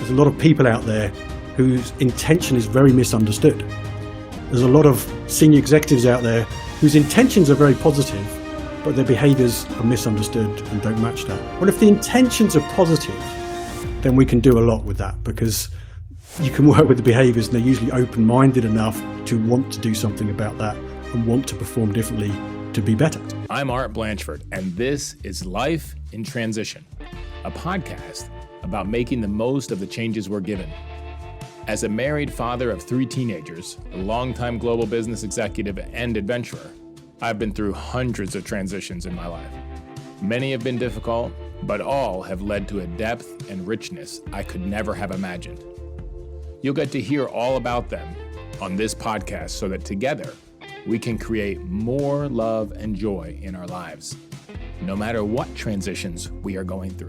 there's a lot of people out there whose intention is very misunderstood. There's a lot of senior executives out there whose intentions are very positive, but their behaviors are misunderstood and don't match that. Well, if the intentions are positive, then we can do a lot with that, because you can work with the behaviors and they're usually open-minded enough to want to do something about that and want to perform differently to be better. I'm Art Blanchford, and this is Life in Transition, a podcast about making the most of the changes we're given. As a married father of 3 teenagers, a longtime global business executive and adventurer, I've been through hundreds of transitions in my life. Many have been difficult, but all have led to a depth and richness I could never have imagined. You'll get to hear all about them on this podcast so that together we can create more love and joy in our lives, no matter what transitions we are going through.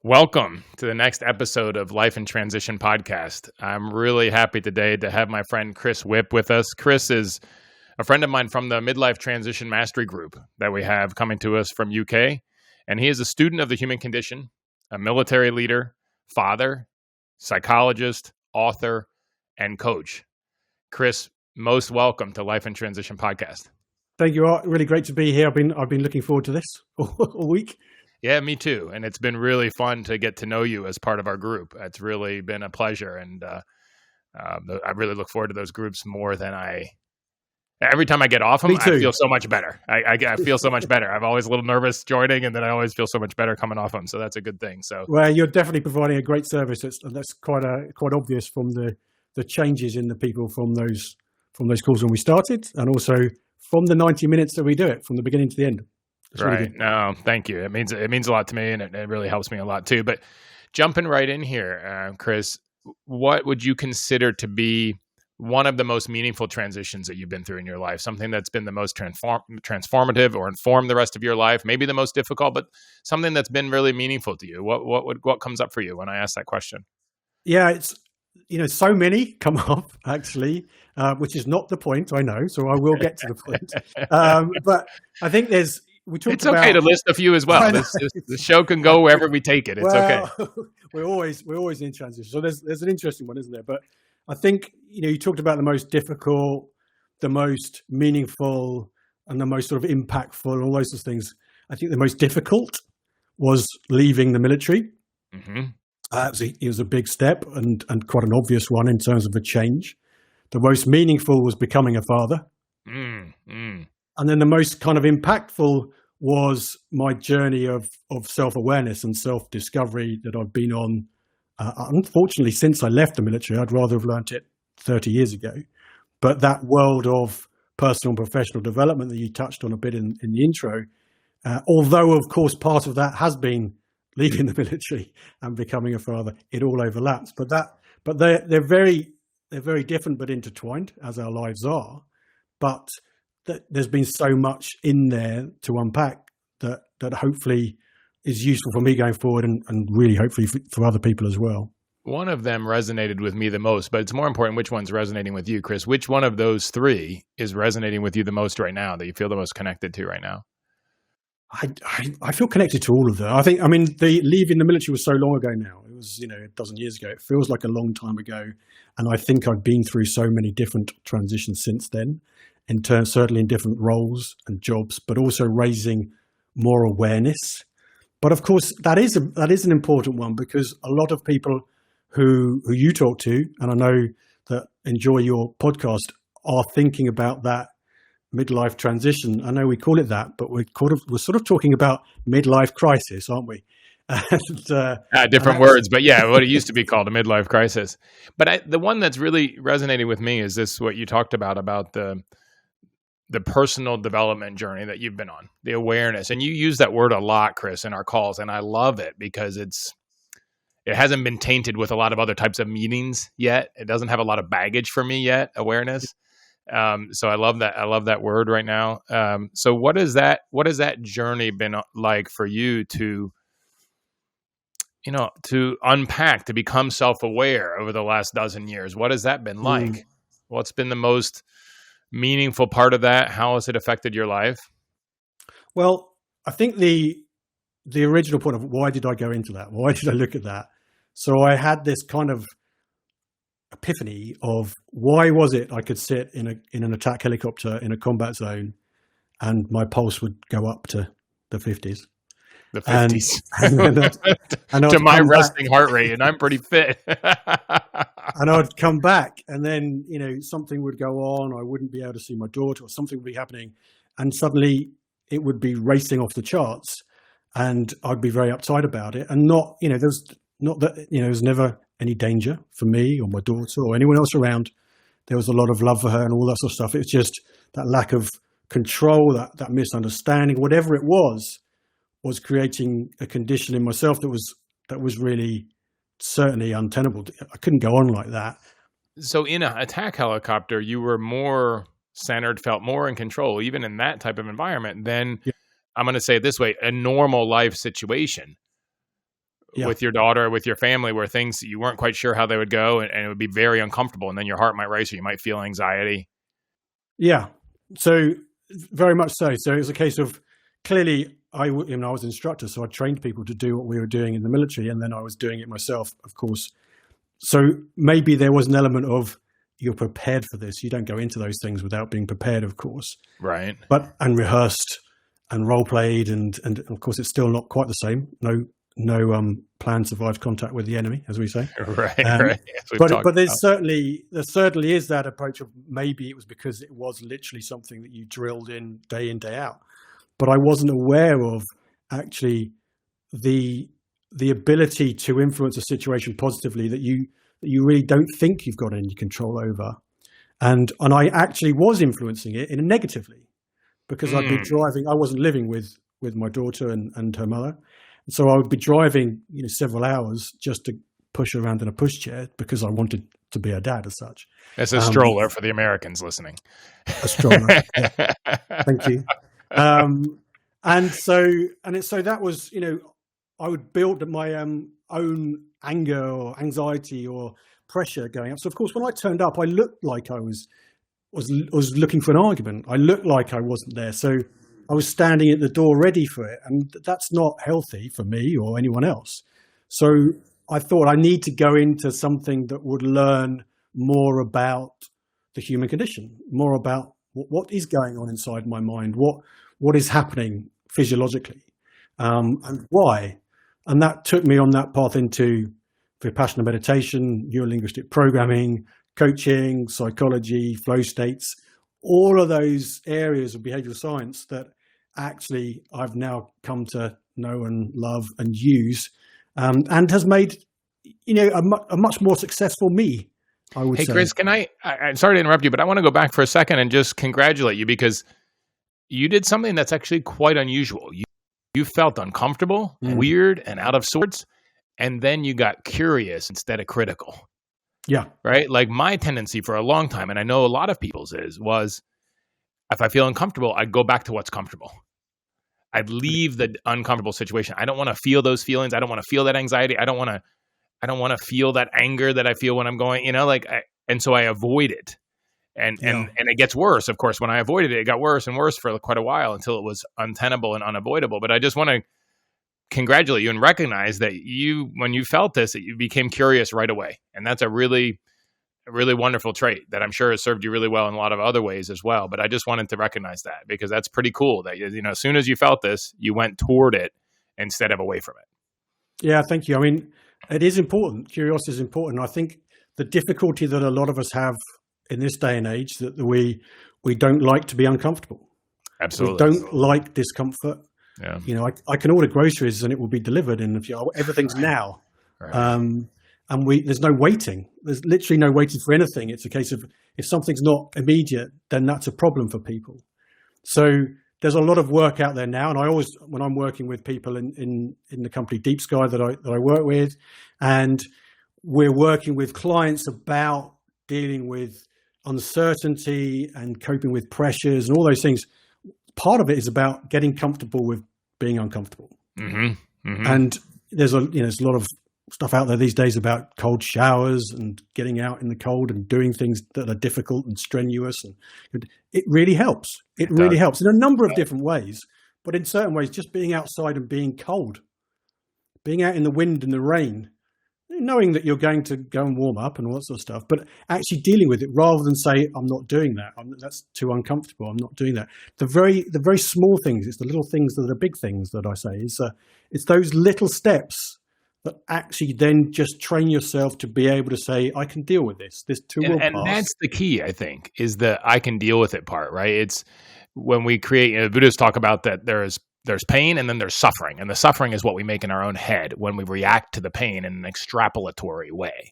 Welcome to the next episode of Life in Transition podcast. I'm really happy today to have my friend Chris Whipp with us. Chris is a friend of mine from the Midlife Transition Mastery Group that we have coming to us from UK. And he is a student of the human condition, a military leader, father, psychologist, author, and coach. Chris, most welcome to Life in Transition podcast. Thank you, Art. Really great to be here. I've been looking forward to this all week. Yeah, me too. And it's been really fun to get to know you as part of our group. It's really been a pleasure. And I really look forward to those groups more than every time I get off them, I feel so much better. I feel so much better. I'm always a little nervous joining, and then I always feel so much better coming off them. So that's a good thing. So, well, you're definitely providing a great service. That's quite obvious from the changes in the people from those calls when we started, and also from the 90 minutes that we do it from the beginning to the end. Right. Really no, thank you. It means a lot to me, and it really helps me a lot too. But jumping right in here, Chris, what would you consider to be one of the most meaningful transitions that you've been through in your life? Something that's been the most transformative or informed the rest of your life? Maybe the most difficult, but something that's been really meaningful to you. What comes up for you when I ask that question? Yeah, it's so many come up actually, which is not the point. I know, so I will get to the point. But I think it's okay to list a few as well. The show can go wherever we take it. It's okay. We're always in transition. So there's an interesting one, isn't there? But I think, you talked about the most difficult, the most meaningful, and the most sort of impactful, and all those sorts of things. I think the most difficult was leaving the military. Mm-hmm. It was a big step and quite an obvious one in terms of the change. The most meaningful was becoming a father. And then the most kind of impactful was my journey of self-awareness and self-discovery that I've been on. Unfortunately, since I left the military, I'd rather have learnt it 30 years ago. But that world of personal and professional development that you touched on a bit in the intro, although, of course, part of that has been leaving the military and becoming a father, it all overlaps. But they're very different but intertwined, as our lives are. But there's been so much in there to unpack that hopefully is useful for me going forward, and really hopefully for other people as well. One of them resonated with me the most, but it's more important which one's resonating with you, Chris. Which one of those 3 is resonating with you the most right now, that you feel the most connected to right now? I feel connected to all of them. The leaving the military was so long ago now. It was, a dozen years ago. It feels like a long time ago. And I think I've been through so many different transitions since then, certainly in different roles and jobs, but also raising more awareness. But of course, that is an important one, because a lot of people who you talk to, and I know that enjoy your podcast, are thinking about that midlife transition. I know we call it that, but we're sort of talking about midlife crisis, aren't we? And, different words, but yeah, what it used to be called, a midlife crisis. But the one that's really resonating with me is this: what you talked about the personal development journey that you've been on, the awareness. And you use that word a lot, Chris, in our calls. And I love it because it hasn't been tainted with a lot of other types of meanings yet. It doesn't have a lot of baggage for me yet, awareness. So I love that. I love that word right now. So what has that journey been like for you to unpack, to become self-aware over the last dozen years? What has that been like? What's been the most meaningful part of that? How has it affected your life? Well, I think the the original point of why did I go into that? Why did I look at that? So I had this kind of epiphany of why was it I could sit in an attack helicopter in a combat zone and my pulse would go up to the 50s. The 50s. And to my resting heart rate, and I'm pretty fit. And I'd come back, and then, something would go on. I wouldn't be able to see my daughter, or something would be happening. And suddenly it would be racing off the charts, and I'd be very uptight about it. And there's never any danger for me or my daughter or anyone else around. There was a lot of love for her and all that sort of stuff. It was just that lack of control, that misunderstanding, whatever it was creating a condition in myself that was really certainly untenable. I couldn't go on like that. So in an attack helicopter, you were more centered, felt more in control, even in that type of environment than, I'm going to say it this way, a normal life situation with your daughter, with your family, where things you weren't quite sure how they would go, and it would be very uncomfortable, and then your heart might race, or you might feel anxiety. Yeah. So very much so. So it was a case of, clearly, I was an instructor, so I trained people to do what we were doing in the military, and then I was doing it myself, of course. So maybe there was an element of, you're prepared for this. You don't go into those things without being prepared, of course. Right. And rehearsed and role played, and of course it's still not quite the same. No plan survived contact with the enemy, as we say. Right. Right. But there certainly is that approach of, maybe it was because it was literally something that you drilled in, day out. But I wasn't aware of actually the ability to influence a situation positively that you really don't think you've got any control over. And I actually was influencing it negatively, because I'd be driving. I wasn't living with my daughter and her mother. And so I would be driving, several hours just to push her around in a pushchair, because I wanted to be a dad as such. It's a stroller for the Americans listening. A stroller. Yeah. Thank you. So that was, I would build my own anger or anxiety or pressure going up. So of course, when I turned up, I looked like I was looking for an argument. I looked like I wasn't there. So I was standing at the door ready for it. And that's not healthy for me or anyone else. So I thought, I need to go into something that would learn more about the human condition, more about what is going on inside my mind, what is happening physiologically, and why. And that took me on that path into Vipassana meditation, neuro-linguistic programming, coaching, psychology, flow states, all of those areas of behavioral science that actually I've now come to know and love and use, and has made, a much more successful me, I would say. Hey, Chris, I'm sorry to interrupt you, but I want to go back for a second and just congratulate you, because you did something that's actually quite unusual. You felt uncomfortable, weird, and out of sorts, and then you got curious instead of critical. Yeah. Right? Like my tendency for a long time, and I know a lot of people's was, if I feel uncomfortable, I'd go back to what's comfortable. I'd leave the uncomfortable situation. I don't want to feel those feelings. I don't want to feel that anxiety. I don't want to feel that anger that I feel when I'm going, and so I avoid it. And it gets worse, of course. When I avoided it, it got worse and worse for quite a while, until it was untenable and unavoidable. But I just want to congratulate you and recognize that when you felt this, that you became curious right away. And that's a really, really wonderful trait that I'm sure has served you really well in a lot of other ways as well. But I just wanted to recognize that, because that's pretty cool that, as soon as you felt this, you went toward it instead of away from it. Yeah, thank you. I mean, it is important. Curiosity is important. I think the difficulty that a lot of us have in this day and age, that we don't like to be uncomfortable. Absolutely. We don't like discomfort. Yeah. I can order groceries and it will be delivered, and everything's now. Right. And there's no waiting. There's literally no waiting for anything. It's a case of, if something's not immediate, then that's a problem for people. So there's a lot of work out there now. And I always, when I'm working with people in the company Deep Sky that I work with, and we're working with clients about dealing with uncertainty and coping with pressures and all those things, part of it is about getting comfortable with being uncomfortable. Mm-hmm. Mm-hmm. And there's a lot of stuff out there these days about cold showers and getting out in the cold and doing things that are difficult and strenuous. And it really helps. It really helps in a number of different ways. But in certain ways, just being outside and being cold, being out in the wind and the rain, knowing that you're going to go and warm up and all that sort of stuff, but actually dealing with it rather than say, I'm not doing that. That's too uncomfortable. I'm not doing that. The very small things, it's the little things that are the big things that I say. It's those little steps that actually then just train yourself to be able to say, I can deal with this. This too will pass. And that's the key, I think, is the I can deal with it part, right? It's when we create, Buddhists talk about that there's pain and then there's suffering. And the suffering is what we make in our own head when we react to the pain in an extrapolatory way,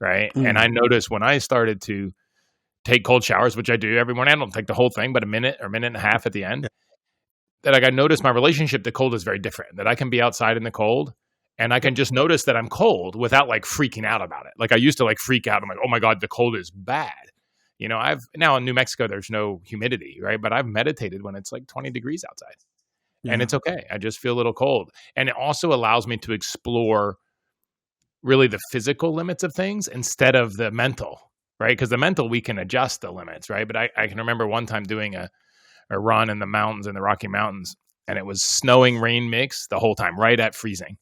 right? And I noticed when I started to take cold showers, which I do every morning, I don't take the whole thing, but a minute or minute and a half at the end, that I noticed my relationship to cold is very different, that I can be outside in the cold and I can just notice that I'm cold without like freaking out about it. Like I used to like freak out. I'm like, oh my God, the cold is bad. I've now in New Mexico, there's no humidity, right? But I've meditated when it's like 20 degrees outside. And it's okay. I just feel a little cold. And it also allows me to explore really the physical limits of things instead of the mental, right? Because the mental, we can adjust the limits, right? But I can remember one time doing a run in the mountains, in the Rocky Mountains, and it was snowing rain mix the whole time, right at freezing.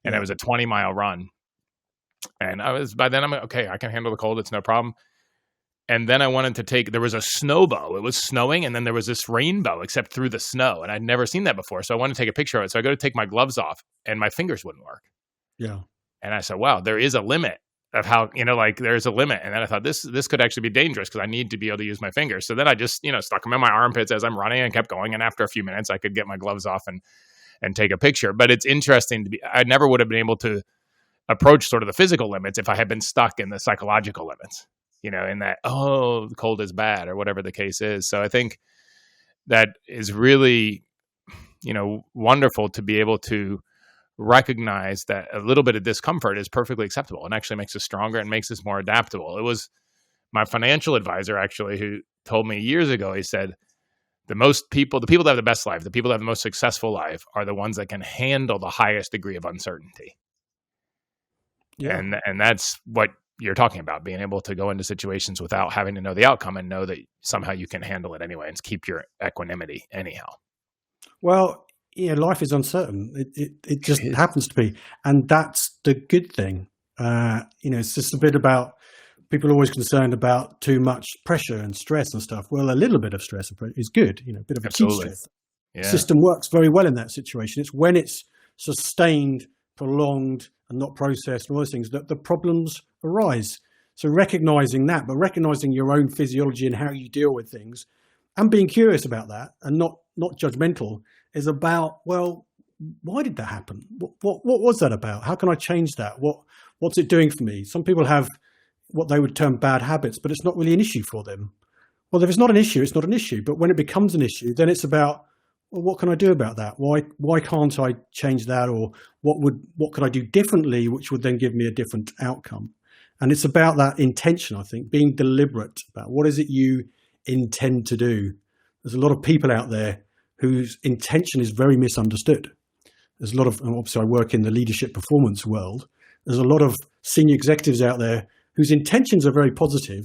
And it was a 20-mile run. And by then I'm like, okay, I can handle the cold. It's no problem. And then I wanted to there was a snowbow. It was snowing, and then there was this rainbow, except through the snow. And I'd never seen that before. So I wanted to take a picture of it. So I go to take my gloves off, and my fingers wouldn't work. Yeah. And I said, wow, there is a limit of how, there's a limit. And then I thought, this could actually be dangerous because I need to be able to use my fingers. So then I just, stuck them in my armpits as I'm running and kept going. And after a few minutes, I could get my gloves off and take a picture. But it's interesting I never would have been able to approach sort of the physical limits if I had been stuck in the psychological limits. In that, the cold is bad or whatever the case is. So I think that is really, wonderful to be able to recognize that a little bit of discomfort is perfectly acceptable and actually makes us stronger and makes us more adaptable. It was my financial advisor actually who told me years ago, he said, the people that have the best life, the people that have the most successful life are the ones that can handle the highest degree of uncertainty. Yeah. And that's what you're talking about, being able to go into situations without having to know the outcome and know that somehow you can handle it anyway and keep your equanimity anyhow. Well, life is uncertain. It just happens to be. And that's the good thing. It's just a bit about people are always concerned about too much pressure and stress and stuff. Well, a little bit of stress is good, a bit of acute stress. Yeah. The system works very well in that situation. It's when it's sustained, prolonged, and not processed and all those things that the problems arise. So recognizing that, but recognizing your own physiology and how you deal with things and being curious about that and not judgmental is about, well, why did that happen? What was that about? How can I change that? What's it doing for me? Some people have what they would term bad habits, but it's not really an issue for them. Well, if it's not an issue, it's not an issue. But when it becomes an issue, then it's about, well, what can I do about that? Why can't I change that? Or what could I do differently, which would then give me a different outcome? And it's about that intention, I think, being deliberate about what is it you intend to do. There's a lot of people out there whose intention is very misunderstood. There's a lot of, obviously I work in the leadership performance world. There's a lot of senior executives out there whose intentions are very positive,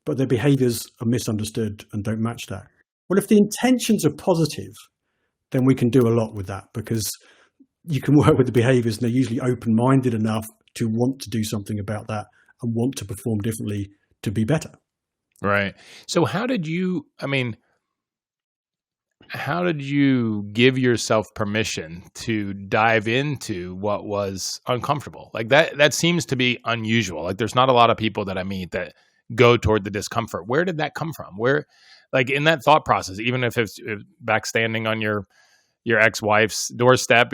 but their behaviors are misunderstood and don't match that. Well, if the intentions are positive, then we can do a lot with that because you can work with the behaviors and they're usually open-minded enough to want to do something about that and want to perform differently to be better. Right. So how did you give yourself permission to dive into what was uncomfortable? Like that seems to be unusual. Like there's not a lot of people that I meet that go toward the discomfort. Where did that come from? Where, like in that thought process, even if it's back standing on your ex-wife's doorstep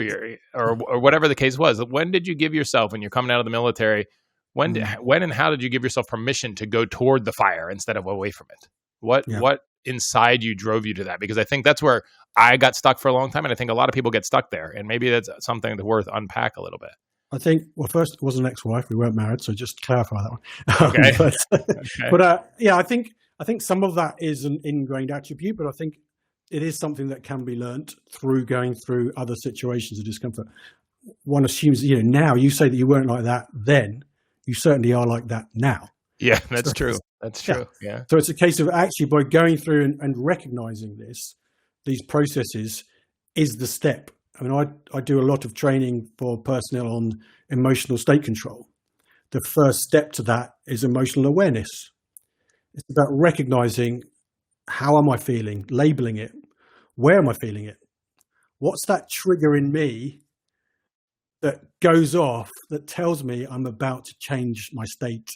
or whatever the case was, when did you give yourself, when you're coming out of the military, when and how did you give yourself permission to go toward the fire instead of away from it? What inside you drove you to that? Because I think that's where I got stuck for a long time. And I think a lot of people get stuck there. And maybe that's something that's worth unpack a little bit. I think, well, first it wasn't an ex-wife. We weren't married. So just clarify that one. Okay. But I think some of that is an ingrained attribute, but I think it is something that can be learnt through going through other situations of discomfort. One assumes, now you say that you weren't like that then, you certainly are like that now. Yeah, that's true. That's true. Yeah. So it's a case of actually by going through and recognizing these processes, is the step. I mean, I do a lot of training for personnel on emotional state control. The first step to that is emotional awareness. It's about recognizing, how am I feeling, labeling it, where am I feeling it? What's that trigger in me that goes off that tells me I'm about to change my state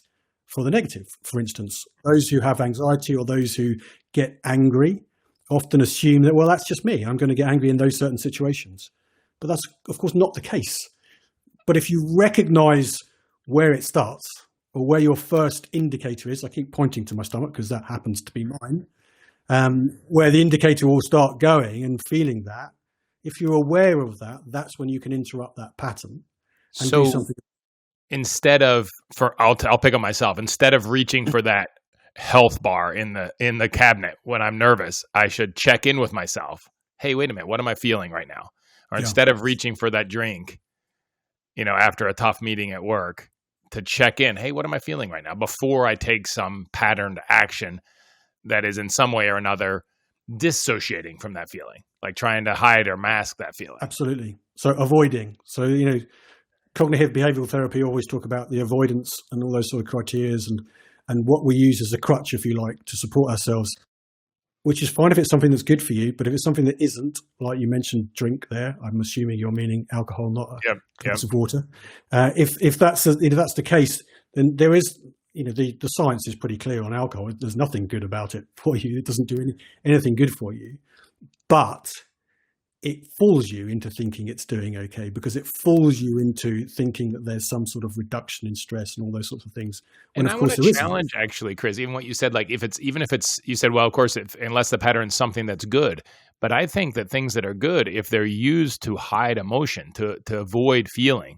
for the negative? For instance, those who have anxiety or those who get angry often assume that, well, that's just me. I'm going to get angry in those certain situations. But that's, of course, not the case. But if you recognize where it starts or where your first indicator is, I keep pointing to my stomach because that happens to be mine, where the indicator will start going and feeling that. If you're aware of that, that's when you can interrupt that pattern and do something. Instead of, I'll pick on myself. Instead of reaching for that health bar in the cabinet when I'm nervous, I should check in with myself. Hey, wait a minute, what am I feeling right now? Or instead of reaching for that drink, after a tough meeting at work, to check in. Hey, what am I feeling right now? Before I take some patterned action that is in some way or another dissociating from that feeling, like trying to hide or mask that feeling. Absolutely. So avoiding. So, cognitive behavioral therapy always talk about the avoidance and all those sort of criteria and what we use as a crutch, if you like, to support ourselves, which is fine if it's something that's good for you. But if it's something that isn't, like you mentioned, drink there, I'm assuming you're meaning alcohol, not a glass of water. If that's the case, then there is, the science is pretty clear on alcohol. There's nothing good about it for you. It doesn't do anything good for you. But it fools you into thinking it's doing okay, because it fools you into thinking that there's some sort of reduction in stress and all those sorts of things. And I want to challenge, actually, Chris, even what you said, like even if it's, you said, well, of course, unless the pattern is something that's good. But I think that things that are good, if they're used to hide emotion, to avoid feeling,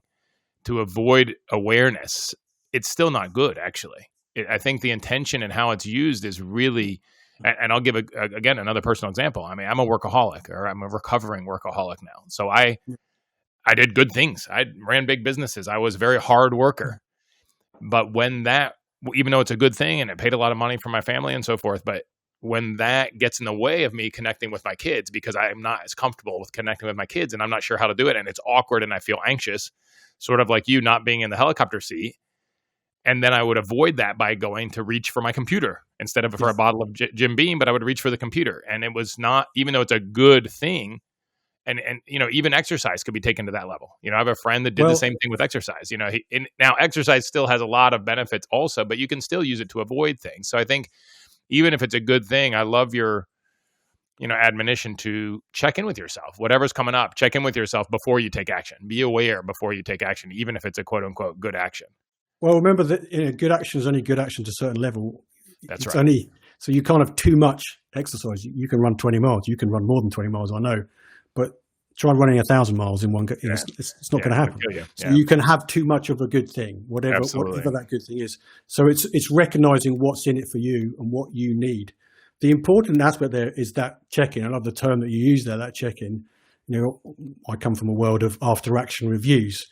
to avoid awareness, it's still not good, actually. I think the intention and how it's used is really. And I'll give again another personal example. I mean, I'm a workaholic, or I'm a recovering workaholic now. So I did good things. I ran big businesses. I was a very hard worker. But when that, even though it's a good thing and it paid a lot of money for my family and so forth, but when that gets in the way of me connecting with my kids, because I'm not as comfortable with connecting with my kids and I'm not sure how to do it, and it's awkward and I feel anxious, sort of like you not being in the helicopter seat. And then I would avoid that by going to reach for my computer instead of for a bottle of Jim Beam, but I would reach for the computer. And it was not, even though it's a good thing, and even exercise could be taken to that level. I have a friend that did the same thing with exercise. Now exercise still has a lot of benefits also, but you can still use it to avoid things. So I think even if it's a good thing, I love your, admonition to check in with yourself. Whatever's coming up, check in with yourself before you take action. Be aware before you take action, even if it's a quote unquote good action. Well, remember that good action is only good action to a certain level. That's it's right. So you can't have too much exercise. You can run 20 miles. You can run more than 20 miles, I know. But try running 1,000 miles in one go. It's not going to happen. So you can have too much of a good thing, whatever that good thing is. So it's recognizing what's in it for you and what you need. The important aspect there is that check-in. I love the term that you use there, that check-in. I come from a world of after-action reviews.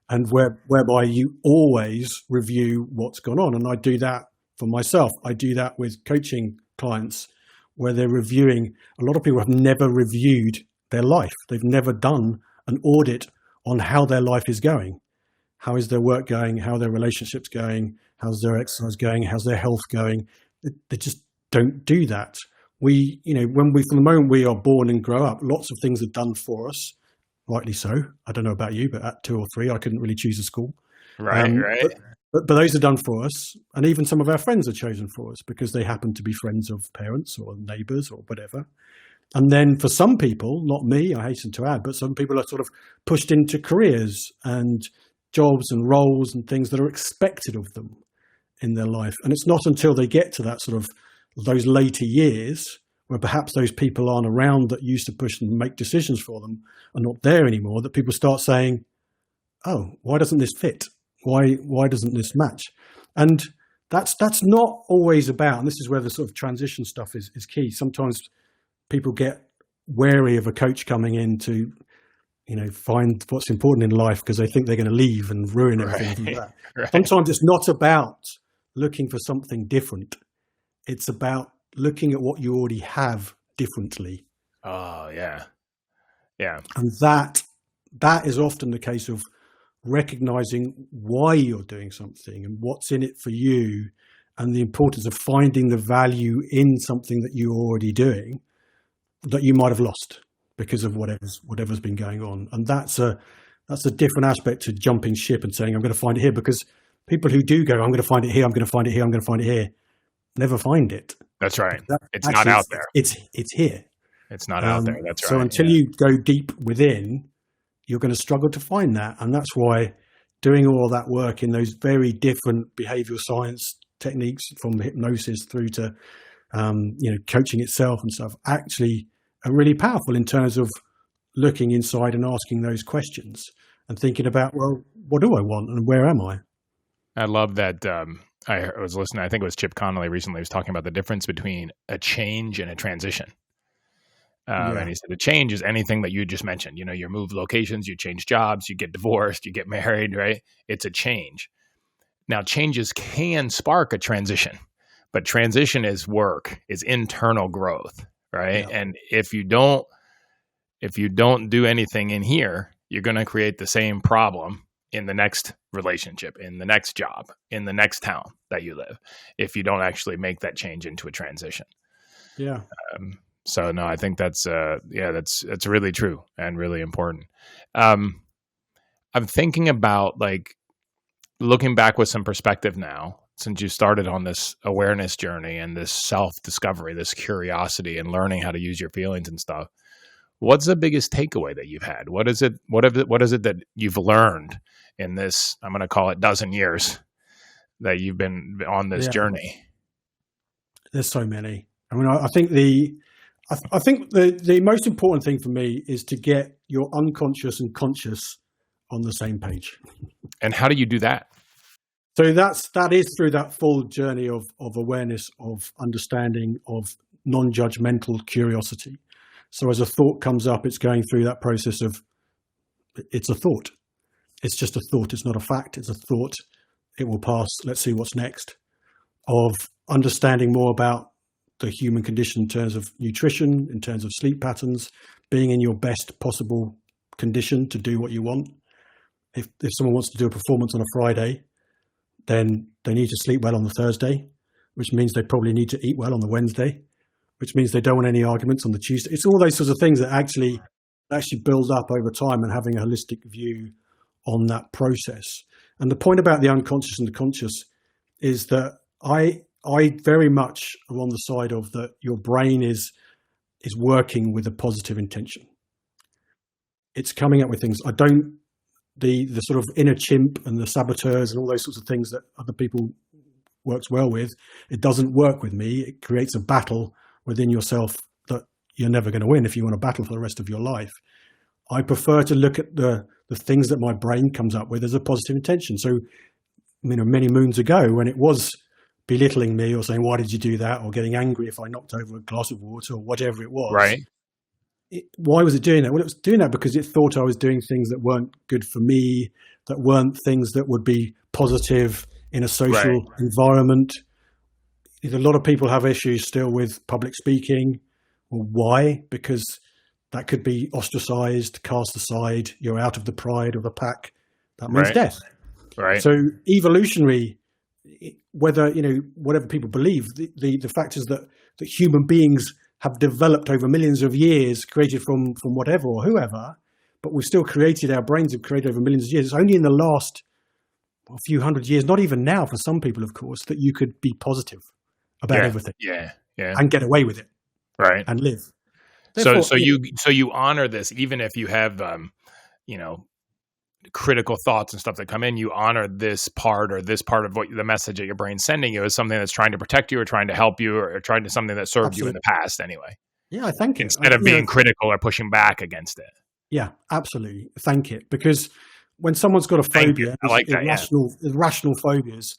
And whereby you always review what's gone on. And I do that for myself. I do that with coaching clients where they're reviewing. A lot of people have never reviewed their life. They've never done an audit on how their life is going. How is their work going? How are their relationships going? How's their exercise going? How's their health going? They just don't do that. From the moment we are born and grow up, lots of things are done for us. Rightly so. I don't know about you, but at 2 or 3, I couldn't really choose a school. Right. But those are done for us. And even some of our friends are chosen for us because they happen to be friends of parents or neighbors or whatever. And then for some people, not me, I hasten to add, but some people are sort of pushed into careers and jobs and roles and things that are expected of them in their life. And it's not until they get to that sort of those later years where perhaps those people aren't around that used to push and make decisions for them are not there anymore, that people start saying, oh, why doesn't this fit? Why doesn't this match? And that's not always about, and this is where the sort of transition stuff is key. Sometimes people get wary of a coach coming in to, find what's important in life because they think they're going to leave and ruin everything like that. Right. Sometimes it's not about looking for something different. It's about looking at what you already have differently. Oh, yeah. Yeah. And that is often the case of recognizing why you're doing something and what's in it for you, and the importance of finding the value in something that you're already doing that you might have lost because of whatever's been going on. And that's a different aspect to jumping ship and saying, I'm going to find it here, because people who do go, I'm going to find it here, I'm going to find it here, I'm going to find it here, never find it. That's right. It's actually, not out there. It's here. It's not out there. That's right. So until you go deep within, you're going to struggle to find that. And that's why doing all that work in those very different behavioral science techniques, from hypnosis through to, coaching itself and stuff, actually are really powerful in terms of looking inside and asking those questions and thinking about, well, what do I want and where am I? I love that. I was listening, I think it was Chip Connolly recently was talking about the difference between a change and a transition. And he said a change is anything that you just mentioned. You move locations, you change jobs, you get divorced, you get married, right? It's a change. Now, changes can spark a transition, but transition is work, is internal growth, right? Yeah. And if you don't do anything in here, you're going to create the same problem in the next relationship, in the next job, in the next town that you live, if you don't actually make that change into a transition. Yeah. So no, I think that's really true and really important. I'm thinking about, like, looking back with some perspective now, since you started on this awareness journey and this self-discovery, this curiosity and learning how to use your feelings and stuff. What's the biggest takeaway that you've had? What is it that you've learned in this, I'm going to call it, dozen years that you've been on this journey? There's so many. I mean, I think the most important thing for me is to get your unconscious and conscious on the same page. And how do you do that? So that is through that full journey of awareness, of understanding, of non-judgmental curiosity. So as a thought comes up, it's going through that process of, it's a thought. It's just a thought. It's not a fact. It's a thought. It will pass. Let's see what's next. Of understanding more about the human condition in terms of nutrition, in terms of sleep patterns, being in your best possible condition to do what you want. If someone wants to do a performance on a Friday, then they need to sleep well on the Thursday, which means they probably need to eat well on the Wednesday, which means they don't want any arguments on the Tuesday. It's all those sorts of things that actually build up over time, and having a holistic view on that process. And the point about the unconscious and the conscious is that I very much am on the side of that your brain is working with a positive intention. It's coming up with things. The sort of inner chimp and the saboteurs and all those sorts of things that other people works well with, it doesn't work with me. It creates a battle within yourself that you're never going to win if you want to battle for the rest of your life. I prefer to look at the things that my brain comes up with as a positive intention. So, many moons ago, when it was belittling me or saying, why did you do that? Or getting angry if I knocked over a glass of water or whatever it was. Right. Why was it doing that? Well, it was doing that because it thought I was doing things that weren't good for me, that weren't things that would be positive in a social environment. A lot of people have issues still with public speaking. Well, why? Because that could be ostracized, cast aside. You're out of the pride of a pack. That means death. Right. So evolutionary, whether, whatever people believe, the fact is that human beings have developed over millions of years, created from whatever or whoever, but we've still created, our brains have created over millions of years. It's only in the last few hundred years, not even now for some people, of course, that you could be positive about everything. Yeah. And get away with it. Right. And live. Therefore, so you honor this, even if you have, critical thoughts and stuff that come in, you honor this part of what the message that your brain's sending you is something that's trying to protect you or trying to help you or trying to something that served you in the past anyway. Yeah, I thank it. Instead of being critical or pushing back against it. Yeah, absolutely. Thank it. Because when someone's got a phobia, I like that, irrational phobias,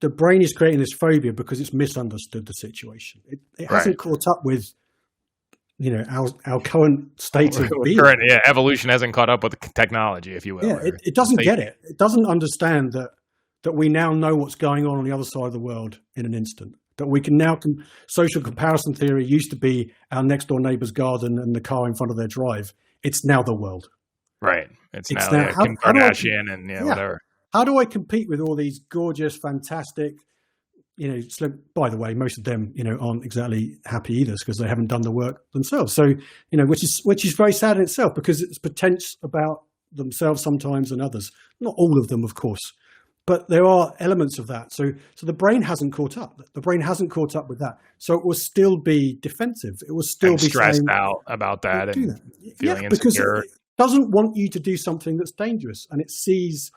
the brain is creating this phobia because it's misunderstood the situation. It hasn't caught up with our current state of being. Evolution hasn't caught up with technology, if you will. Yeah, it doesn't get it. It doesn't understand that we now know what's going on the other side of the world in an instant. That we can now, social comparison theory used to be our next door neighbor's garden and the car in front of their drive. It's now the world. Right. It's It's now now Kim how do I Kardashian and whatever. how do I compete with all these gorgeous, fantastic, slim? By the way, most of them, aren't exactly happy either because they haven't done the work themselves. So, which is very sad in itself because it's potential about themselves sometimes and others. Not all of them, of course, but there are elements of that. So the brain hasn't caught up. The brain hasn't caught up with that. So it will still be defensive. It will still be stressed saying, out about that and feeling because insecure. it doesn't want you to do something that's dangerous, and it sees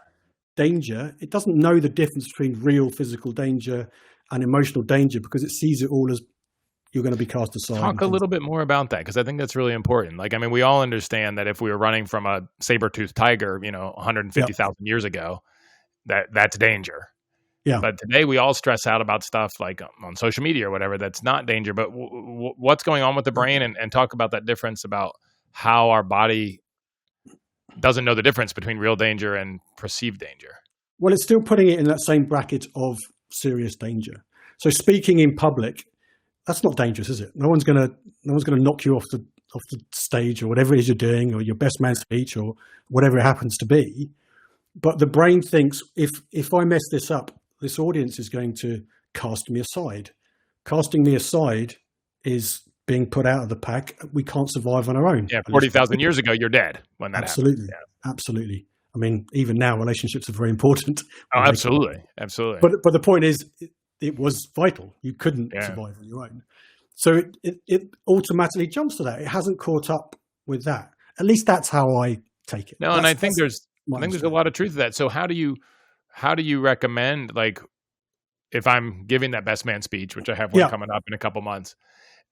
danger. It doesn't know the difference between real physical danger and emotional danger because it sees it all as you're going to be cast aside. Talk a little bit more about that because I think that's really important. Like, I mean, we all understand that if we were running from a saber-toothed tiger, 150,000 years ago, that's danger. Yeah. But today we all stress out about stuff like on social media or whatever that's not danger. But what's going on with the brain and talk about that difference about how our body doesn't know the difference between real danger and perceived danger. Well, it's still putting it in that same bracket of serious danger. So speaking in public, that's not dangerous, is it? No one's gonna knock you off the stage or whatever it is you're doing, or your best man speech or whatever it happens to be. But the brain thinks if I mess this up, this audience is going to cast me aside. Casting me aside is being put out of the pack. We can't survive on our own. Yeah, 40,000 years ago, you're dead when that absolutely happens. Yeah. Absolutely. I mean, even now, relationships are very important. Oh, absolutely. Absolutely. But the point is, it was vital. You couldn't survive on your own. So it automatically jumps to that. It hasn't caught up with that. At least that's how I take it. No, and I think there's a lot of truth to that. So how do you recommend, like, if I'm giving that best man speech, which I have one coming up in a couple months,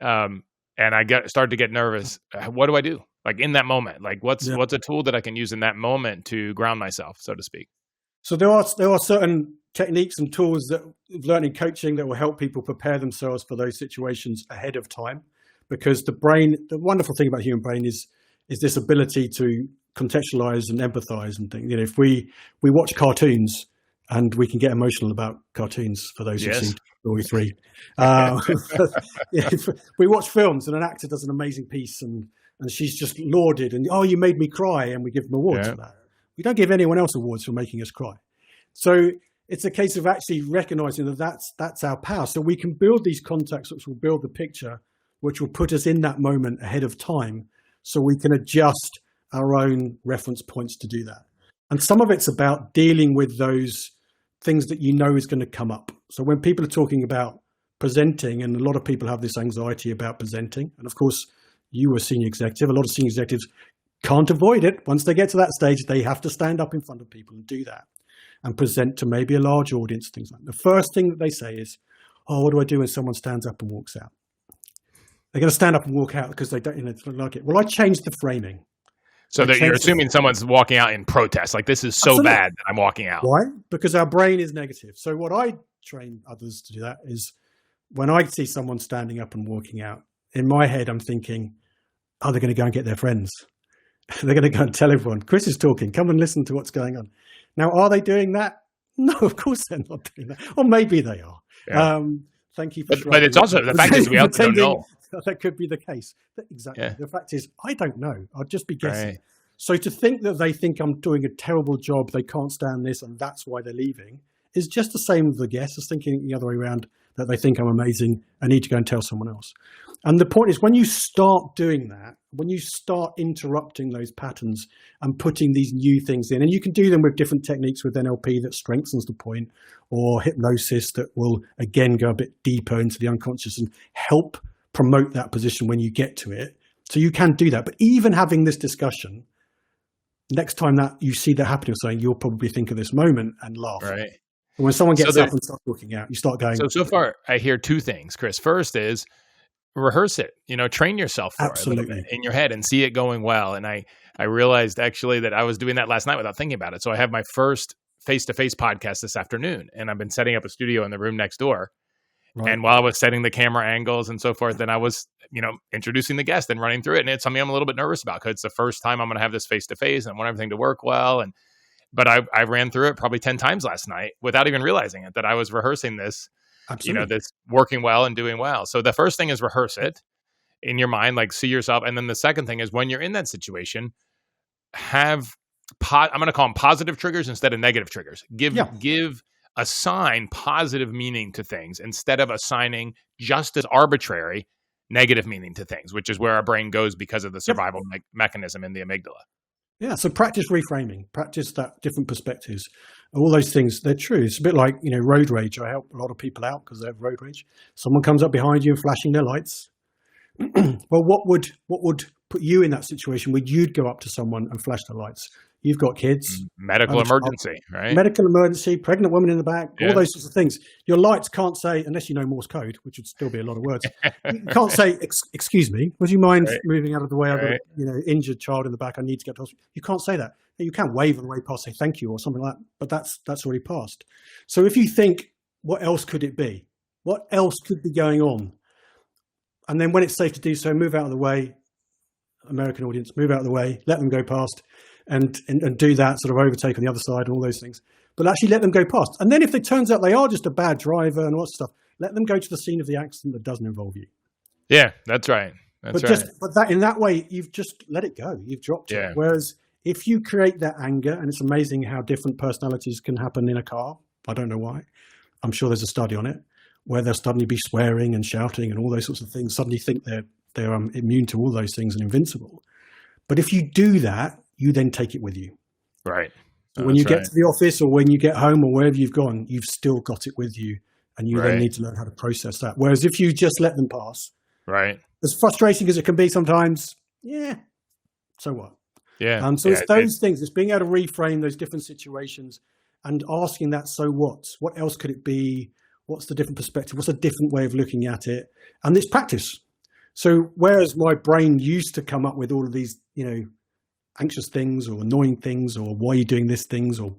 and I start to get nervous, what do I do? Like in that moment, like what's a tool that I can use in that moment to ground myself, so to speak? So there are certain techniques and tools that I've learned in coaching that will help people prepare themselves for those situations ahead of time, because the wonderful thing about the human brain is this ability to contextualize and empathize and things. If we watch cartoons, and we can get emotional about cartoons for those who've seen Toy Story 3. If we watch films and an actor does an amazing piece and she's just lauded and, oh, you made me cry, and we give them awards for that. We don't give anyone else awards for making us cry. So it's a case of actually recognizing that that's our power. So we can build these contacts which will build the picture, which will put us in that moment ahead of time, so we can adjust our own reference points to do that. And some of it's about dealing with those things that is going to come up. So when people are talking about presenting, and a lot of people have this anxiety about presenting, and of course you were a senior executive, a lot of senior executives can't avoid it. Once they get to that stage, they have to stand up in front of people and do that and present to maybe a large audience, things like that. The first thing that they say is, oh, what do I do when someone stands up and walks out? They're going to stand up and walk out because they don't like it. Well, I changed the framing. So that you're assuming someone's walking out in protest. Like, this is so bad that I'm walking out. Why? Because our brain is negative. So what I train others to do that is, when I see someone standing up and walking out, in my head, I'm thinking, oh, they're going to go and get their friends. They're going to go and tell everyone, Chris is talking. Come and listen to what's going on. Now, are they doing that? No, of course they're not doing that. Or maybe they are. Yeah. Thank you for But it's also, the fact is we also don't know. That could be the case. Exactly. Yeah. The fact is, I don't know. I'll just be guessing. Right. So to think that they think I'm doing a terrible job, they can't stand this, and that's why they're leaving, is just the same as the guess as thinking the other way around, that they think I'm amazing, I need to go and tell someone else. And the point is, when you start doing that, when you start interrupting those patterns and putting these new things in, and you can do them with different techniques with NLP that strengthens the point, or hypnosis that will, again, go a bit deeper into the unconscious and help promote that position when you get to it. So you can do that. But even having this discussion, next time that you see that happening or something, you'll probably think of this moment and laugh. Right. When someone gets up and starts walking out, you start going. So far, I hear two things, Chris. First is rehearse it. Train yourself for it a little bit in your head and see it going well. And I realized actually that I was doing that last night without thinking about it. So I have my first face-to-face podcast this afternoon, and I've been setting up a studio in the room next door. Right. And while I was setting the camera angles and so forth, then I was, introducing the guest and running through it. And it's something I'm a little bit nervous about because it's the first time I'm going to have this face-to-face, and I want everything to work well. But I ran through it probably 10 times last night without even realizing it, that I was rehearsing this, this working well and doing well. So the first thing is rehearse it. in your mind, like see yourself. And then the second thing is when you're in that situation, have I'm going to call them positive triggers instead of negative triggers. Assign positive meaning to things instead of assigning just as arbitrary negative meaning to things, which is where our brain goes because of the survival mechanism in the amygdala. Yeah. So practice reframing, practice that different perspectives. All those things, they're true. It's a bit like, road rage. I help a lot of people out because they have road rage. Someone comes up behind you and flashing their lights. Well, what would put you in that situation where you'd go up to someone and flash the lights? You've got kids. Medical emergency, right? Medical emergency, pregnant woman in the back, all those sorts of things. Your lights can't say, unless you know Morse code, which would still be a lot of words, you can't say, excuse me, would you mind moving out of the way? I've got an injured child in the back. I need to get to hospital. You can't say that. You can't wave on the way past, say thank you or something like that, but that's already passed. So if you think, what else could it be? What else could be going on? And then when it's safe to do so, move out of the way. American audience, move out of the way, let them go past. And do that sort of overtake on the other side and all those things. But actually let them go past. And then if it turns out they are just a bad driver and all that stuff, let them go to the scene of the accident that doesn't involve you. Yeah, that's right. But that in that way, you've just let it go. You've dropped it. Whereas if you create that anger, and it's amazing how different personalities can happen in a car. I don't know why. I'm sure there's a study on it where they'll suddenly be swearing and shouting and all those sorts of things, suddenly think they're immune to all those things and invincible. But if you do that, you then take it with you. Right. When you get to the office or when you get home or wherever you've gone, you've still got it with you. And you then need to learn how to process that. Whereas if you just let them pass, as frustrating as it can be sometimes, so what? Yeah. So it's those things. It's being able to reframe those different situations and asking that, so what? What else could it be? What's the different perspective? What's a different way of looking at it? And it's practice. So whereas my brain used to come up with all of these, anxious things or annoying things or why are you doing this things or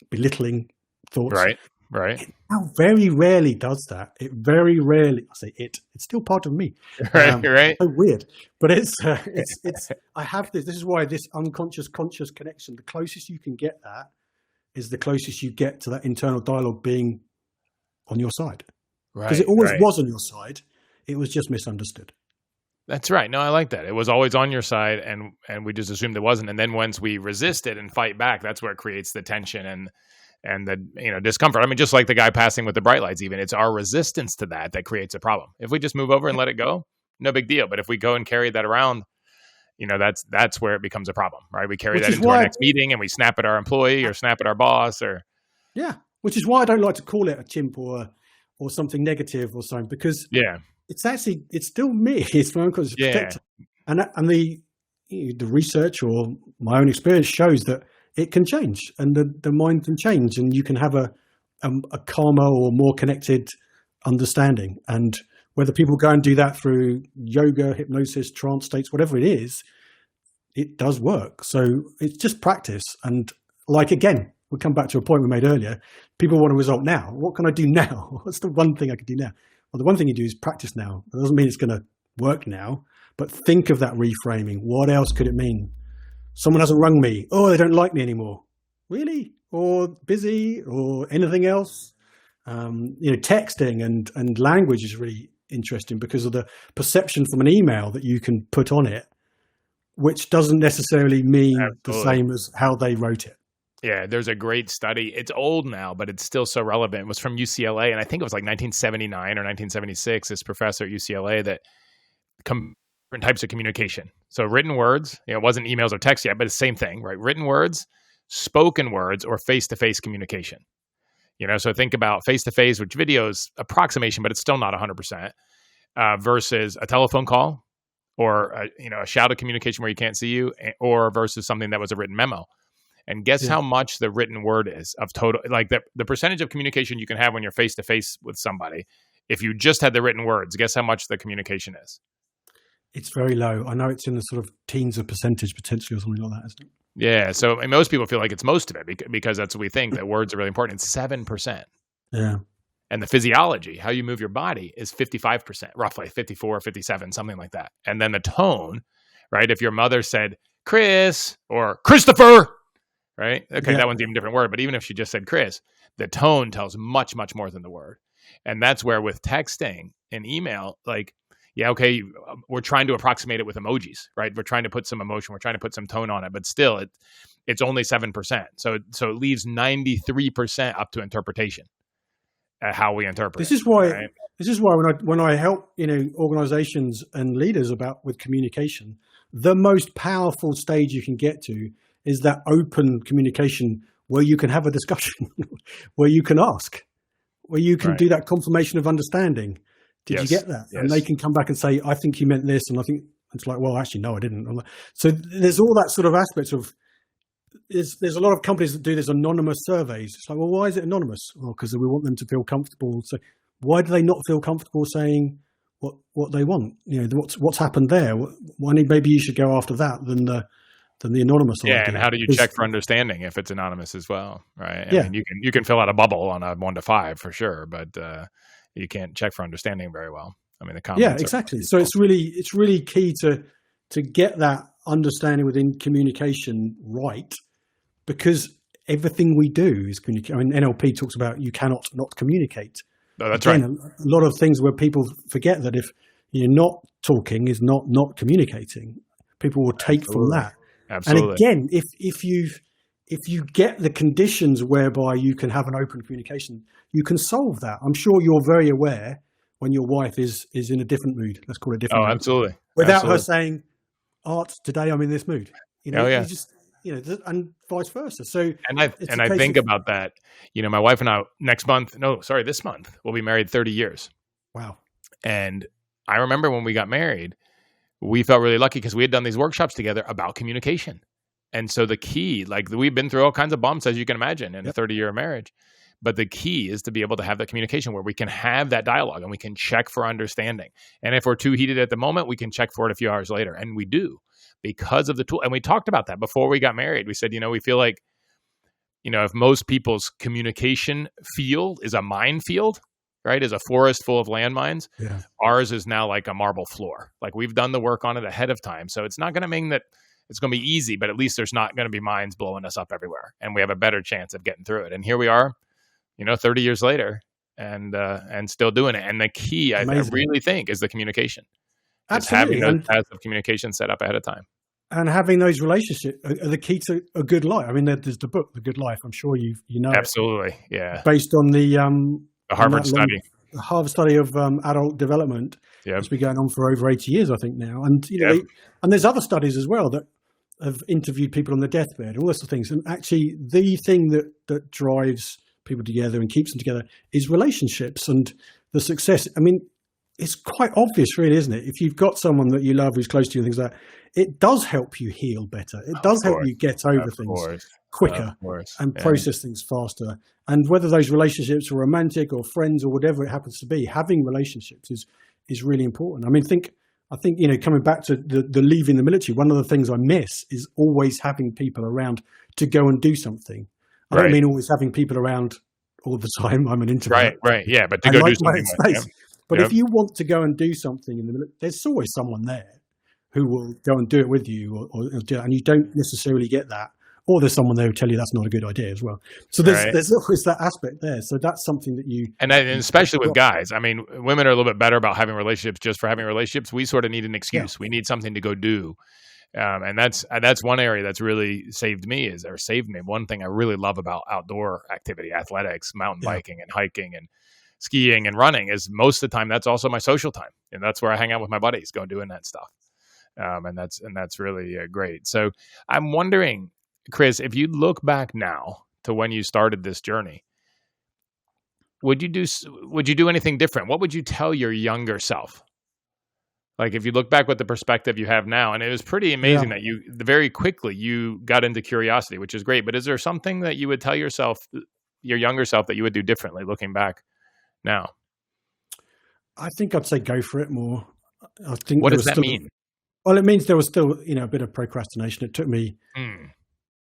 belittling thoughts. Right. It now very rarely does that. It very rarely, I say it's still part of me. Right. So weird, but it's, I have this is why this unconscious conscious connection, the closest you can get that is the closest you get to that internal dialogue being on your side. Because it always was on your side. It was just misunderstood. That's right. No, I like that. It was always on your side and we just assumed it wasn't. And then once we resist it and fight back, that's where it creates the tension and the discomfort. I mean, just like the guy passing with the bright lights, even it's our resistance to that creates a problem. If we just move over and let it go, no big deal. But if we go and carry that around, that's where it becomes a problem, right? We carry that into our next meeting and we snap at our employee or snap at our boss which is why I don't like to call it a chimp or something negative or something, because it's still me. It's my unconscious protector. And the research or my own experience shows that it can change and the mind can change and you can have a calmer or more connected understanding. And whether people go and do that through yoga, hypnosis, trance states, whatever it is, it does work. So it's just practice. And again, we'll come back to a point we made earlier. People want a result now. What can I do now? What's the one thing I can do now? Well, the one thing you do is practice now. That doesn't mean it's going to work now, but think of that reframing. What else could it mean? Someone hasn't rung me. Oh, they don't like me anymore. Really? Or busy or anything else? Texting and language is really interesting because of the perception from an email that you can put on it, which doesn't necessarily mean the same as how they wrote it. Yeah, there's a great study. It's old now, but it's still so relevant. It was from UCLA, and I think it was 1979 or 1976, this professor at UCLA that different types of communication. So written words, it wasn't emails or text yet, but it's the same thing, right? Written words, spoken words, or face-to-face communication. So think about face-to-face, which video is approximation, but it's still not 100%, versus a telephone call or a shouted communication where you can't see you, or versus something that was a written memo. And guess how much the written word is of total, the percentage of communication you can have when you're face to face with somebody. If you just had the written words, guess how much the communication is? It's very low. I know it's in the sort of teens of percentage potentially or something like that, isn't it? Yeah. So most people feel like it's most of it because that's what we think, that words are really important. It's 7%. Yeah. And the physiology, how you move your body, is 55%, roughly 54, 57, something like that. And then the tone, right? If your mother said, Chris or Christopher, right? Okay, that one's even a different word. But even if she just said Chris, the tone tells much, much more than the word. And that's where with texting and email, yeah, okay, we're trying to approximate it with emojis, right? We're trying to put some emotion, we're trying to put some tone on it, but still it's only 7%. So it leaves 93% up to interpretation, how we interpret This it. is why. Right? This is why when I help organizations and leaders with communication, the most powerful stage you can get to is that open communication where you can have a discussion, where you can ask, where you can do that confirmation of understanding. Did you get that? Yes. And they can come back and say, I think you meant this. And I think it's like, well, actually, no, I didn't. So there's all that sort of aspects of, there's a lot of companies that do this anonymous surveys. It's like, well, why is it anonymous? Well, because we want them to feel comfortable. So why do they not feel comfortable saying what they want? What's happened there? Maybe you should go after that than the anonymous. Yeah, idea. and how do you check for understanding if it's anonymous as well, right? Yeah. I mean, you can fill out a bubble on a 1 to 5 for sure, but you can't check for understanding very well. I mean, the comments. Yeah, exactly. So it's really key to get that understanding within communication right, because everything we do is communicate. I mean, NLP talks about you cannot not communicate. Oh, that's Again, right. A lot of things where people forget that if you're not talking is not communicating. People will take from that. Absolutely. And again, if you get the conditions whereby you can have an open communication, you can solve that. I'm sure you're very aware when your wife is in a different mood. Let's call it a different mood. Absolutely. Without her saying, Art, today I'm in this mood. Yeah. You just, and vice versa. So, I think about that. My wife and I this month, we'll be married 30 years. Wow. And I remember when we got married, we felt really lucky because we had done these workshops together about communication. And so the key, like we've been through all kinds of bumps, as you can imagine, in a 30-year marriage. But the key is to be able to have that communication where we can have that dialogue and we can check for understanding. And if we're too heated at the moment, we can check for it a few hours later. And we do, because of the tool. And we talked about that before we got married. We said, we feel like, if most people's communication field is a minefield, right, is a forest full of landmines, ours is now like a marble floor. Like we've done the work on it ahead of time. So it's not going to mean that it's going to be easy, but at least there's not going to be mines blowing us up everywhere. And we have a better chance of getting through it. And here we are, 30 years later and still doing it. And the key, I really think, is the communication. Absolutely. It's having those paths of communication set up ahead of time. And having those relationships are the key to a good life. I mean, there's the book, The Good Life. I'm sure you know Absolutely. it. Yeah. Based on the Harvard study. The Harvard study of adult development. It's been going on for over 80 years, I think now. And, and there's other studies as well that have interviewed people on their deathbed, all those sort of things. And actually the thing that drives people together and keeps them together is relationships and the success. I mean, it's quite obvious, really, isn't it? If you've got someone that you love who's close to you and things like that, it does help you heal better. It does help you get over things quicker and process things faster. And whether those relationships are romantic or friends or whatever it happens to be, having relationships is really important. I mean, I think coming back to the leaving the military, one of the things I miss is always having people around to go and do something. I don't mean always having people around all the time. I'm an introvert. Right. Yeah, but to go do something. But if you want to go and do something in the military, there's always someone there who will go and do it with you, or do it, and you don't necessarily get that. Or there's someone there who tell you that's not a good idea as well. So there's always that aspect there. So that's something that you and especially with guys. I mean, women are a little bit better about having relationships just for having relationships. We sort of need an excuse. We need something to go do. And that's one area that's really saved me. One thing I really love about outdoor activity, athletics, mountain biking and hiking and skiing and running is most of the time that's also my social time. And that's where I hang out with my buddies, go doing that stuff. And that's really great. So I'm wondering, Chris, if you look back now to when you started this journey, would you do anything different? What would you tell your younger self? Like if you look back with the perspective you have now, and it was pretty amazing that you very quickly you got into curiosity, which is great. But is there something that you would tell yourself, your younger self, that you would do differently looking back now? I think I'd say go for it more. I think. What does that mean? Well, it means there was still, a bit of procrastination. It took me,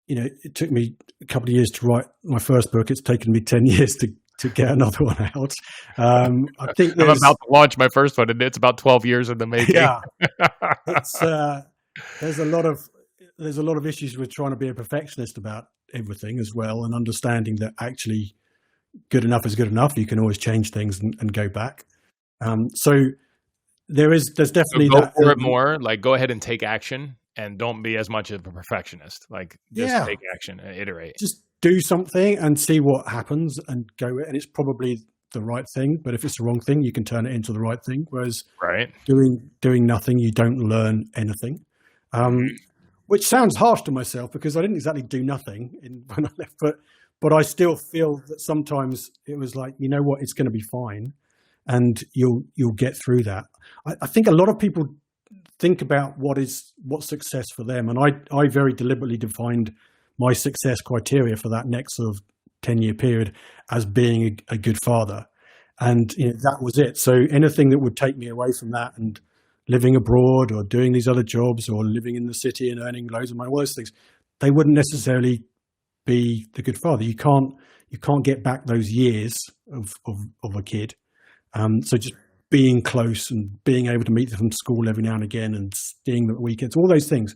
it took me a couple of years to write my first book. It's taken me 10 years to get another one out. I think I'm about to launch my first one, and it's about 12 years in the making. Yeah, there's a lot of issues with trying to be a perfectionist about everything as well, and understanding that actually good enough is good enough. You can always change things and go back. So there's So definitely go that for it element. more. Like, go ahead and take action, and don't be as much of a perfectionist. Like, just Yeah, take action and iterate. just do something and see what happens and go with it. And it's probably the right thing, but if it's the wrong thing, you can turn it into the right thing. Whereas Right. doing nothing, you don't learn anything. Which sounds harsh to myself because I didn't exactly do nothing when I left, but I still feel that sometimes it was like, you know what, it's going to be fine, and you'll get through that. I think a lot of people think about what's success for them, and I very deliberately defined my success criteria for that next sort of 10-year period as being a good father, and that was it. So anything that would take me away from that and living abroad or doing these other jobs or living in the city and earning loads of money, all those things, they wouldn't necessarily be the good father. You can't get back those years of a kid. So just being close and being able to meet them from school every now and again and seeing them at weekends, all those things,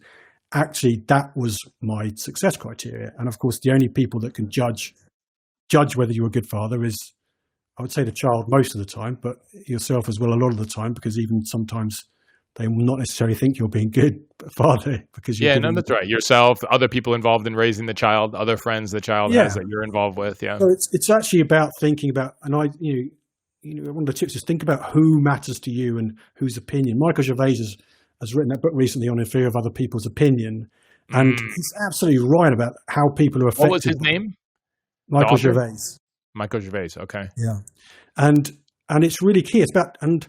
actually that was my success criteria. And of course, the only people that can judge whether you're a good father is, I would say, the child most of the time, but yourself as well a lot of the time, because even sometimes they will not necessarily think you're being good father because you're Yeah, no, that's right. Yourself, other people involved in raising the child, other friends the child has that you're involved with. Yeah. So it's actually about thinking about, and one of the tips is think about who matters to you and whose opinion. Michael Gervais has written that book recently on In Fear of Other People's Opinion, and he's absolutely right about how people are affected. What was his name? Michael Gervais. Michael Gervais. Okay. Yeah, and it's really key. It's about, and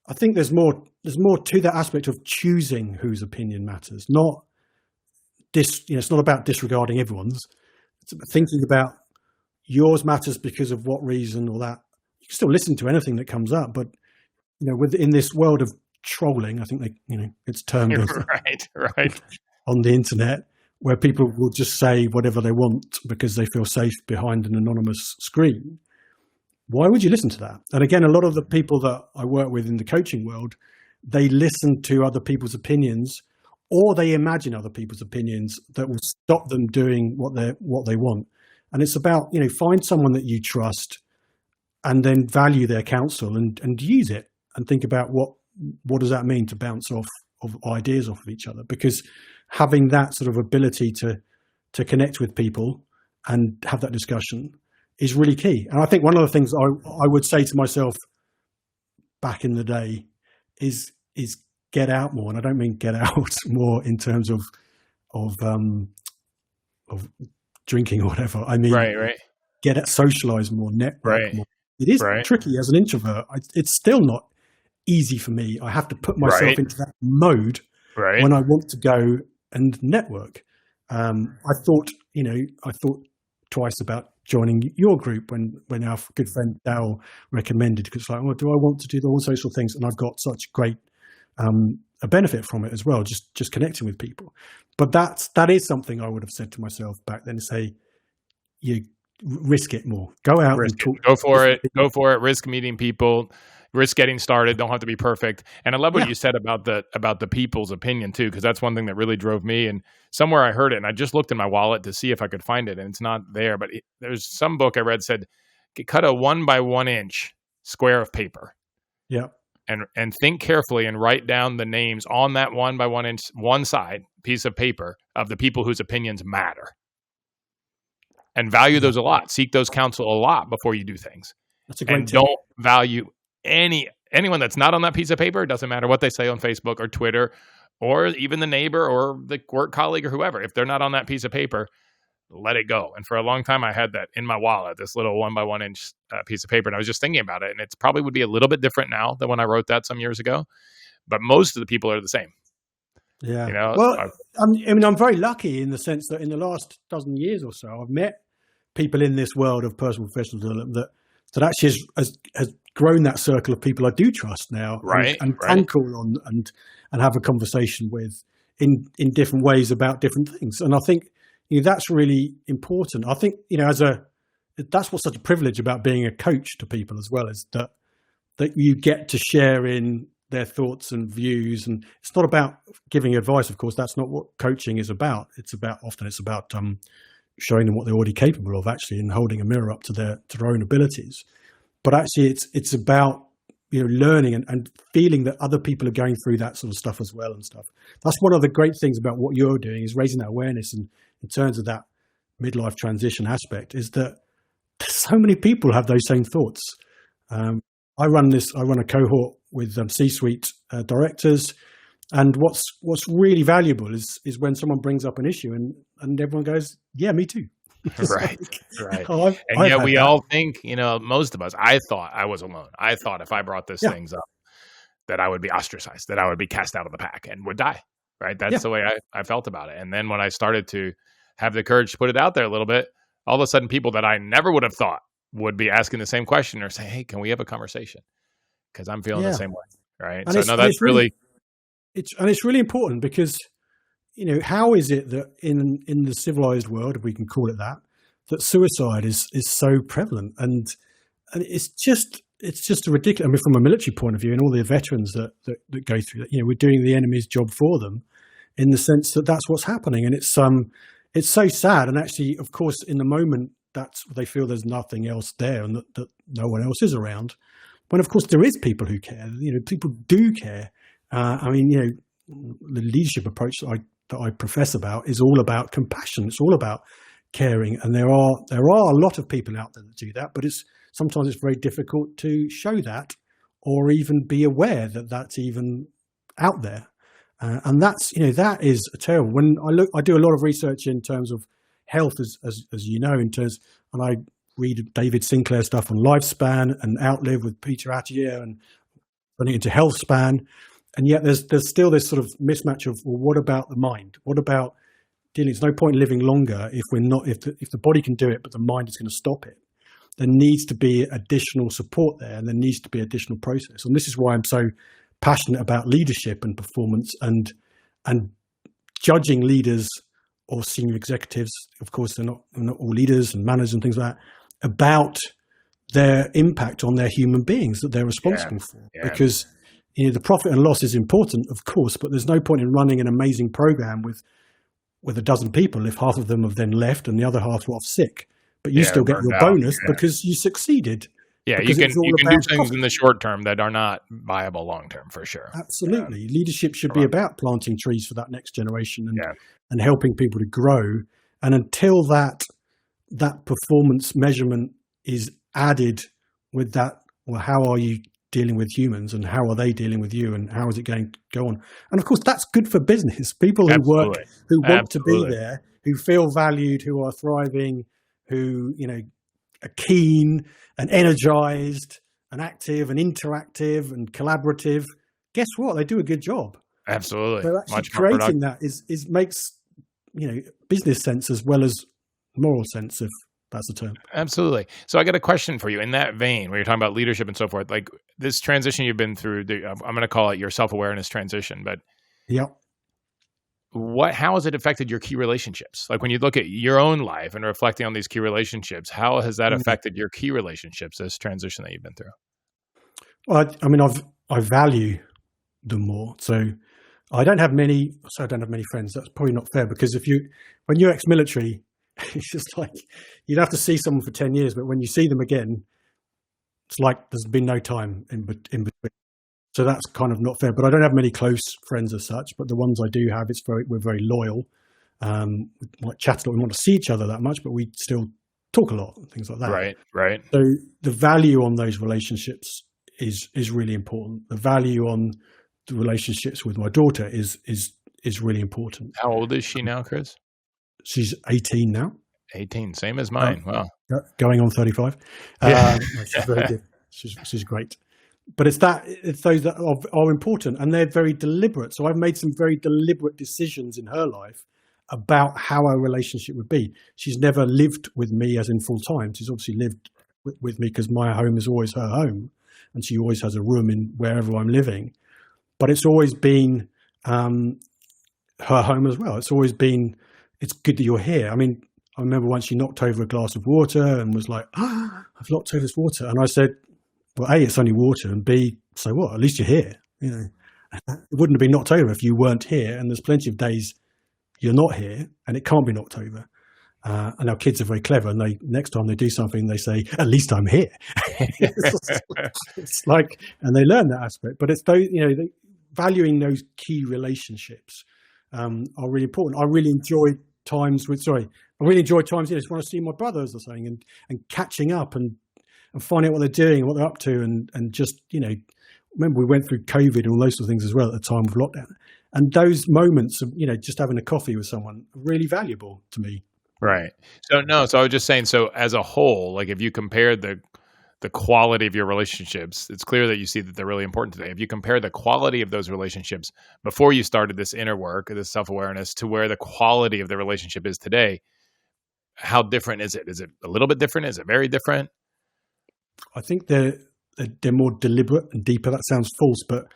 I think there's more to that aspect of choosing whose opinion matters. Not it's not about disregarding everyone's. It's about thinking about yours matters because of what reason or that. You can still listen to anything that comes up, but in this world of trolling, I think it's termed right on the internet, where people will just say whatever they want because they feel safe behind an anonymous screen. Why would you listen to that? And again, a lot of the people that I work with in the coaching world, they listen to other people's opinions, or they imagine other people's opinions that will stop them doing what they want. And it's about, find someone that you trust and then value their counsel and use it and think about what does that mean to bounce off of ideas off of each other, because having that sort of ability to connect with people and have that discussion is really key. And I think one of the things I would say to myself back in the day is get out more. And I don't mean get out more in terms of drinking or whatever. I mean, get out, socialize more, network more. It is tricky as an introvert. It's still not easy for me. I have to put myself into that mode when I want to go and network. I thought twice about joining your group when our good friend Dal recommended, because it's like, well, do I want to do all social things? And I've got such great a benefit from it as well, just connecting with people. But that is something I would have said to myself back then, to say, you risk it more. Go out and talk. Go for it. Risk meeting people. Risk getting started. Don't have to be perfect. And I love what you said about the people's opinion too, because that's one thing that really drove me. And somewhere I heard it, and I just looked in my wallet to see if I could find it, and it's not there. But there's some book I read said, cut a 1 by 1 inch square of paper. Yeah. And think carefully and write down the names on that 1 by 1 inch, one side piece of paper, of the people whose opinions matter. And value those a lot. Seek those counsel a lot before you do things. That's a great tip. Don't value anyone that's not on that piece of paper. It doesn't matter what they say on Facebook or Twitter, or even the neighbor or the work colleague or whoever. If they're not on that piece of paper, let it go. And for a long time, I had that in my wallet, this little 1 by 1 inch piece of paper. And I was just thinking about it. And it probably would be a little bit different now than when I wrote that some years ago. But most of the people are the same. Yeah. Well, I'm very lucky in the sense that in the last dozen years or so, I've met people in this world of personal professional development that actually has grown that circle of people I do trust now, and can call on and have a conversation with in different ways about different things. And I think that's really important. I think that's what's such a privilege about being a coach to people as well, is that you get to share in their thoughts and views. And it's not about giving advice, of course. That's not what coaching is about. It's about showing them what they're already capable of, actually, and holding a mirror up to their own abilities. But actually, it's about learning and feeling that other people are going through that sort of stuff as well and stuff. That's one of the great things about what you're doing, is raising that awareness. And in terms of that midlife transition aspect, is that so many people have those same thoughts. I run a cohort with C-suite directors, and what's really valuable is when someone brings up an issue and everyone goes, "Yeah, me too." Right. Oh, And yet we all think, most of us, I thought I was alone. I thought if I brought these things up, that I would be ostracized, that I would be cast out of the pack and would die. Right. That's the way I felt about it. And then when I started to have the courage to put it out there a little bit, all of a sudden people that I never would have thought would be asking the same question or say, "Hey, can we have a conversation? Because I'm feeling the same way." Right. And so no, that's really it's really important, because how is it that in the civilized world, if we can call it that suicide is so prevalent, and it's just ridiculous. I mean, from a military point of view, and all the veterans that go through that, we're doing the enemy's job for them, in the sense that that's what's happening, and it's so sad. And actually, of course, in the moment, they feel there's nothing else there, and that no one else is around. But of course, there is people who care. People do care. I mean, the leadership approach that I profess about is all about compassion. It's all about caring, and there are a lot of people out there that do that. But sometimes it's very difficult to show that, or even be aware that that's even out there. And that is terrible. When I do a lot of research in terms of health, as and I read David Sinclair stuff on lifespan and Outlive with Peter Attia, and running into health span. And yet there's still this sort of mismatch of, well, what about the mind? What about dealing? There's no point in living longer if the body can do it, but the mind is going to stop it. There needs to be additional support there, and there needs to be additional process. And this is why I'm so passionate about leadership and performance, and judging leaders or senior executives. Of course, they're not all leaders and managers and things like that, about their impact on their human beings that they're responsible for. Because the profit and loss is important, of course, but there's no point in running an amazing program with a dozen people if half of them have then left and the other half were off sick. But you still get your bonus because you succeeded. Yeah, you can do things in the short term that are not viable long term, for sure. Absolutely. Leadership should be about planting trees for that next generation and helping people to grow. And until that performance measurement is added with that, well, how are you dealing with humans, and how are they dealing with you, and how is it going to go on? And of course, that's good for business. People who work, who want to be there, who feel valued, who are thriving, who are keen and energized and active and interactive and collaborative. Guess what? They do a good job. Absolutely. So actually creating that makes business sense as well as moral sense, if that's the term. Absolutely. So I got a question for you in that vein, where you're talking about leadership and so forth, like this transition you've been through. I'm going to call it your self-awareness transition, but how has it affected your key relationships? Like when you look at your own life and reflecting on these key relationships, how has that affected your key relationships, this transition that you've been through? Well, I mean, I value them more. So I don't have many friends. That's probably not fair, because when you're ex-military, it's just like you'd have to see someone for 10 years, but when you see them again, it's like there's been no time in between. So that's kind of not fair. But I don't have many close friends as such. But the ones I do have, we're very loyal. We might chat a lot. We want to see each other that much, but we still talk a lot and things like that. Right. So the value on those relationships is really important. The value on the relationships with my daughter is really important. How old is she now, Chris? She's 18 now. 18, same as mine. Wow. Going on 35. She's very good. She's great. But it's those that are important, and they're very deliberate. So I've made some very deliberate decisions in her life about how our relationship would be. She's never lived with me as in full time. She's obviously lived with me because my home is always her home, and she always has a room in wherever I'm living. But it's always been her home as well. It's always been, it's good that you're here. I mean, I remember once she knocked over a glass of water and was like, I've knocked over this water. And I said, well, A, it's only water, and B, so what? At least you're here. It wouldn't have been knocked over if you weren't here. And there's plenty of days you're not here, and it can't be knocked over. And our kids are very clever, and next time they do something, they say, "At least I'm here." It's like, and they learn that aspect. But it's those, valuing those key relationships are really important. I really enjoy times, just when I see my brother, as they're saying, and catching up and finding out what they're doing, what they're up to, and just, remember we went through COVID and all those sort of things as well at the time of lockdown. And those moments of, just having a coffee with someone are really valuable to me. Right. So I was just saying, so as a whole, like if you compare the quality of your relationships, it's clear that you see that they're really important today. If you compare the quality of those relationships before you started this inner work, this self-awareness, to where the quality of the relationship is today, how different is it? Is it a little bit different? Is it very different? I think they're more deliberate and deeper. That sounds false, but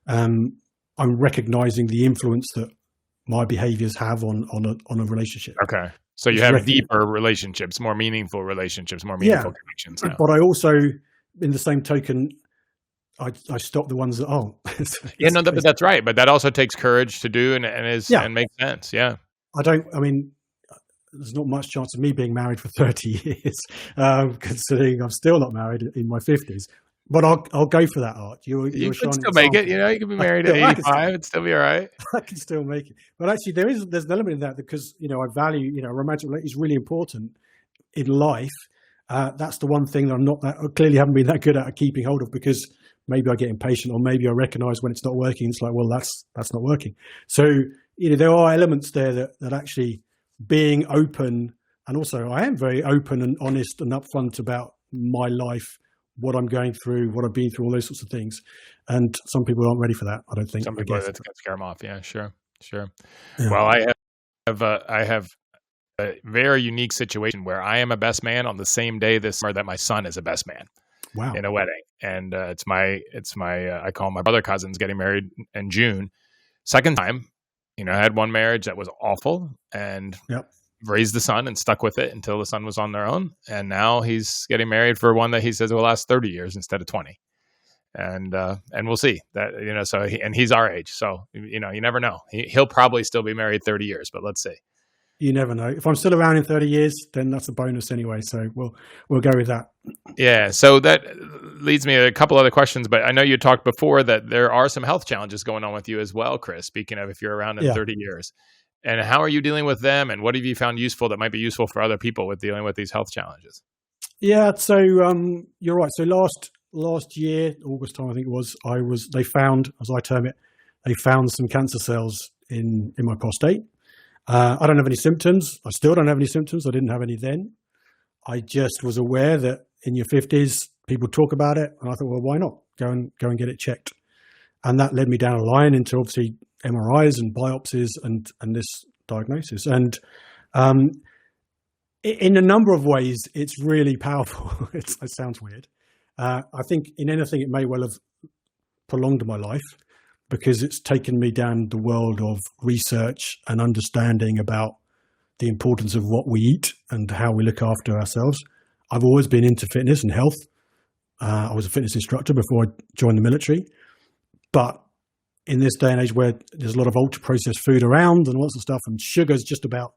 I'm recognizing the influence that my behaviors have on a relationship. Okay. So you have deeper relationships, more meaningful relationships, more meaningful connections now. But I also, in the same token, I stop the ones that aren't. But that's right. But that also takes courage to do and makes sense. Yeah. There's not much chance of me being married for 30 years, considering I'm still not married in my 50s. But I'll go for that, Art. You can still make it. You can be married at 85 and still be all right. I can still make it. But actually, there's an element in that because I value romantic relationship is really important in life. That's the one thing that I clearly haven't been that good at keeping hold of, because maybe I get impatient, or maybe I recognize when it's not working. It's like, well, that's not working. So there are elements there that actually being open, and also I am very open and honest and upfront about my life, what I'm going through, what I've been through, all those sorts of things. And some people aren't ready for that, I don't think. Some people, that's going to scare them off. Yeah, sure. Yeah. Well, I have a very unique situation where I am a best man on the same day this summer that my son is a best man. Wow. In a wedding. And it's my I call my brother cousins getting married in June. Second time, I had one marriage that was awful and raised the son and stuck with it until the son was on their own. And now he's getting married for one that he says will last 30 years instead of 20. And we'll see that, so he's our age. So, you never know. He'll probably still be married 30 years, but let's see. You never know. If I'm still around in 30 years, then that's a bonus anyway. So we'll go with that. Yeah. So that leads me to a couple other questions, but I know you talked before that there are some health challenges going on with you as well, Chris, speaking of if you're around in 30 years. And how are you dealing with them? And what have you found useful that might be useful for other people with dealing with these health challenges? Yeah. So you're right. So last year, August time, I think it was, they found, as I term it, they found some cancer cells in my prostate. I don't have any symptoms. I still don't have any symptoms. I didn't have any then. I just was aware that in your 50s, people talk about it. And I thought, well, why not go and get it checked? And that led me down a line into obviously MRIs and biopsies and this diagnosis. And in a number of ways, it's really powerful. It sounds weird. I think in anything, it may well have prolonged my life, because it's taken me down the world of research and understanding about the importance of what we eat and how we look after ourselves. I've always been into fitness and health. I was a fitness instructor before I joined the military. But in this day and age where there's a lot of ultra-processed food around and lots of stuff, and sugar's just about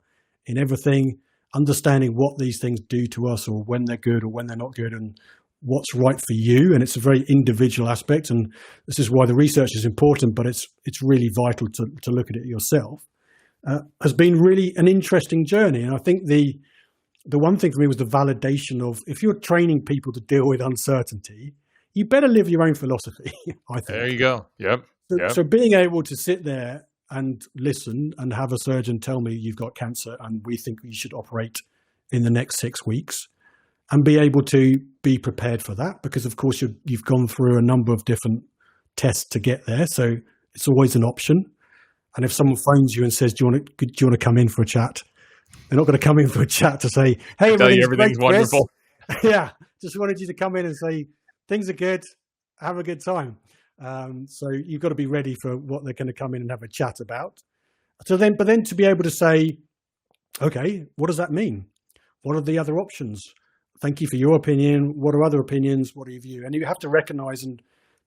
in everything, understanding what these things do to us, or when they're good or when they're not good, and what's right for you. And it's a very individual aspect. And this is why the research is important, but it's really vital to look at it yourself. Has been really an interesting journey. And I think the one thing for me was the validation of, if you're training people to deal with uncertainty, you better live your own philosophy, I think. There you go. Yep. So being able to sit there and listen and have a surgeon tell me you've got cancer and we think you should operate in the next 6 weeks, and be able to be prepared for that, because of course you've gone through a number of different tests to get there. So it's always an option. And if someone phones you and says, do you want to come in for a chat? They're not going to come in for a chat to say, hey, everything's wonderful. Yeah. Just wanted you to come in and say, things are good. Have a good time. So you've got to be ready for what they're going to come in and have a chat about. But then to be able to say, okay, what does that mean? What are the other options? Thank you for your opinion. What are other opinions? What are your view? And you have to recognize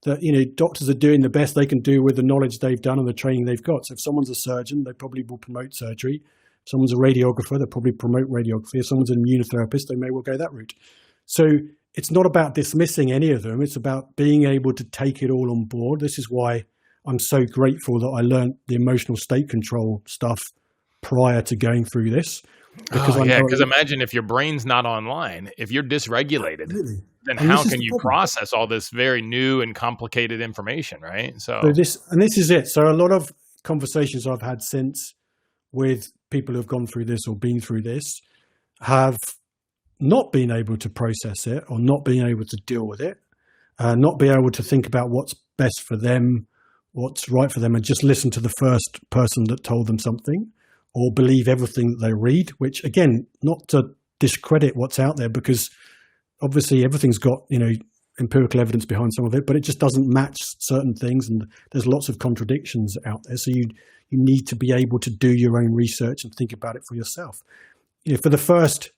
that, doctors are doing the best they can do with the knowledge they've done and the training they've got. So if someone's a surgeon, they probably will promote surgery. Someone's a radiographer, they'll probably promote radiography. If someone's an immunotherapist, they may well go that route. So it's not about dismissing any of them. It's about being able to take it all on board. This is why I'm so grateful that I learned the emotional state control stuff prior to going through this. Because imagine if your brain's not online, if you're dysregulated, Absolutely. then And how this is can the you problem. process all this very new and complicated information, right? So this is it. So a lot of conversations I've had since with people who've gone through this or been through this have not been able to process it or not being able to deal with it, not be able to think about what's best for them, what's right for them, and just listen to the first person that told them something, or believe everything that they read, which again, not to discredit what's out there, because obviously everything's got, empirical evidence behind some of it, but it just doesn't match certain things. And there's lots of contradictions out there. So you need to be able to do your own research and think about it for yourself. For the first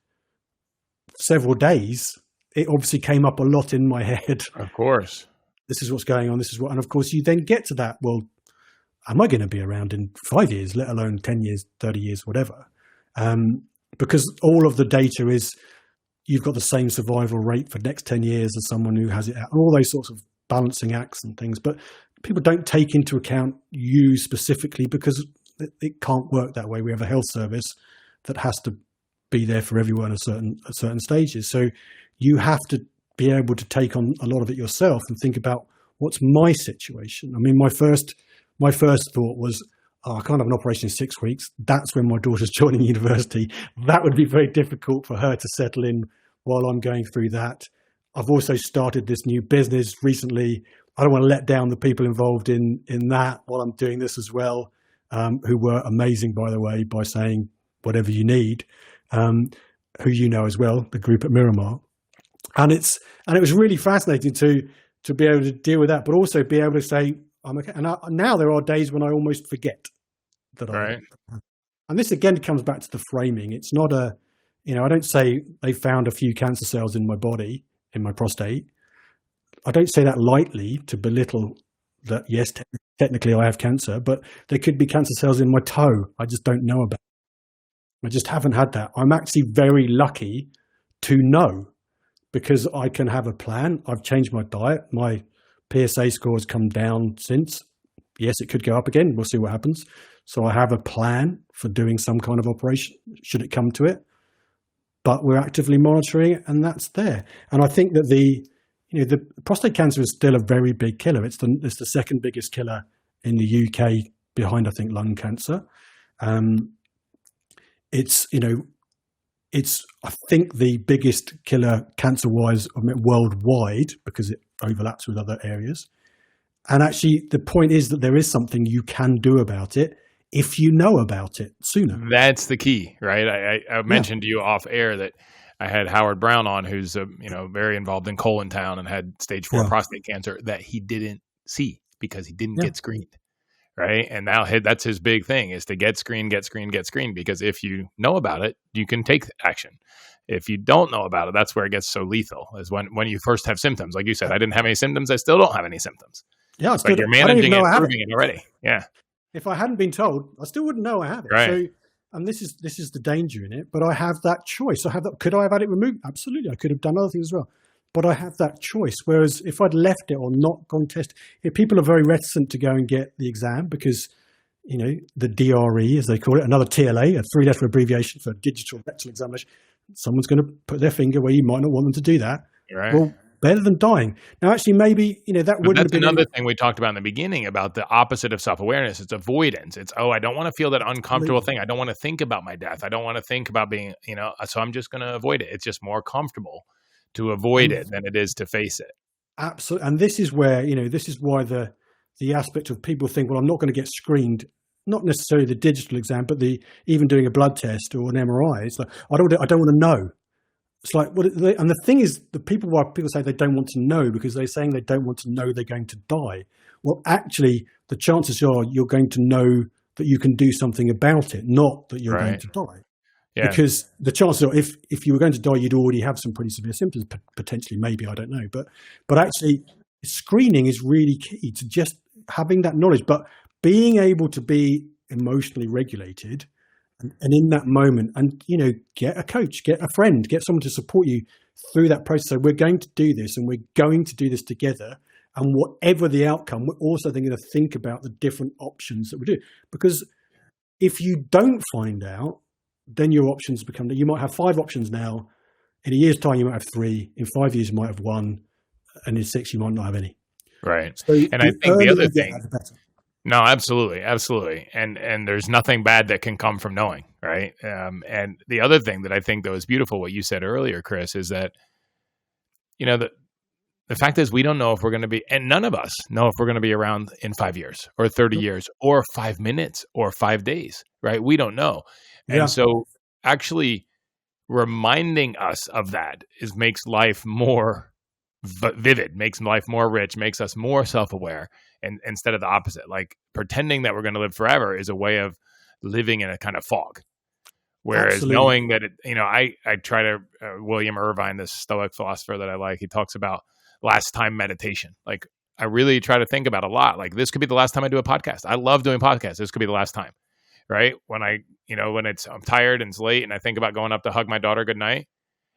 several days, it obviously came up a lot in my head. Of course. This is what's going on. This is what, and of course you then get to that, well, am I going to be around in 5 years, let alone 10 years, 30 years, whatever? Because all of the data is, you've got the same survival rate for the next 10 years as someone who has it out, and all those sorts of balancing acts and things. But people don't take into account you specifically, because it can't work that way. We have a health service that has to be there for everyone at certain stages. So you have to be able to take on a lot of it yourself and think about, what's my situation? I mean, my first thought was, I can't have an operation in 6 weeks. That's when my daughter's joining university. That would be very difficult for her to settle in while I'm going through that. I've also started this new business recently. I don't want to let down the people involved in that while I'm doing this as well, who were amazing, by the way, by saying whatever you need, who as well, the group at Miramar. And it was really fascinating to be able to deal with that, but also be able to say, I'm okay. And now there are days when I almost forget that Right. And this again comes back to the framing. It's not I don't say they found a few cancer cells in my body, in my prostate. I don't say that lightly to belittle that, yes, technically I have cancer, but there could be cancer cells in my toe. I just don't know about it. I just haven't had that. I'm actually very lucky to know, because I can have a plan. I've changed my diet. My PSA score has come down since. Yes, it could go up again. We'll see what happens. So I have a plan for doing some kind of operation should it come to it. But we're actively monitoring it, and that's there. And I think that the prostate cancer is still a very big killer. It's the second biggest killer in the UK, behind, I think, lung cancer. It's I think the biggest killer cancer-wise worldwide, because it overlaps with other areas. And actually, the point is that there is something you can do about it if you know about it sooner. That's the key, right? I mentioned to you off air that I had Howard Brown on, who's very involved in Town and had stage 4 prostate cancer that he didn't see because he didn't get screened, right? And now that's his big thing, is to get screened, because if you know about it, you can take action. If you don't know about it, that's where it gets so lethal, is when you first have symptoms. Like you said, I didn't have any symptoms. I still don't have any symptoms. Yeah, but you're managing and proving it already. Yeah. If I hadn't been told, I still wouldn't know I have it. Right. So, and this is the danger in it. But I have that choice. Could I have had it removed? Absolutely. I could have done other things as well. But I have that choice. Whereas if I'd left it or not gone test, people are very reticent to go and get the exam because, the DRE, as they call it, another TLA, a 3-letter abbreviation for digital rectal examination. Someone's going to put their finger where you might not want them to do that. Right. Well, better than dying. Now, actually, maybe, that wouldn't have been another thing we talked about in the beginning about the opposite of self-awareness. It's avoidance. It's, I don't want to feel that uncomfortable thing. I don't want to think about my death. I don't want to think about being, so I'm just going to avoid it. It's just more comfortable to avoid it than it is to face it. Absolutely. And this is where, this is why the aspect of people think, well, I'm not going to get screened, not necessarily the digital exam, but even doing a blood test or an MRI. It's like, I don't want to know. It's like, and the thing is, why people say they don't want to know, because they're saying they don't want to know they're going to die. Well, actually, the chances are you're going to know that you can do something about it, not that you're going to die. Yeah. Because the chances are, if you were going to die, you'd already have some pretty severe symptoms, potentially, maybe, I don't know. But actually, screening is really key to just having that knowledge, but being able to be emotionally regulated And in that moment, and get a coach, get a friend, get someone to support you through that process. So we're going to do this, and we're going to do this together. And whatever the outcome, we're also then going to think about the different options that we do. Because if you don't find out, then your options become that you might have 5 options now. In a year's time, you might have 3. In 5 years, you might have 1. And in 6, you might not have any. Right. So and I think the other thing, the better. no, absolutely. And there's nothing bad that can come from knowing, right? And the other thing that I think though is beautiful, what you said earlier, Chris, is that, the fact is we don't know if we're going to be, and none of us know if we're going to be around in 5 years or 30 years or 5 minutes or 5 days, right? We don't know. Yeah. And so actually reminding us of that makes life more vivid, makes life more rich, makes us more self-aware, and instead of the opposite. Like pretending that we're going to live forever is a way of living in a kind of fog. Whereas Absolutely. knowing that, I try to, William Irvine, this Stoic philosopher that I like, he talks about last time meditation. Like I really try to think about a lot. Like this could be the last time I do a podcast. I love doing podcasts. This could be the last time, right? When I'm tired and it's late and I think about going up to hug my daughter goodnight.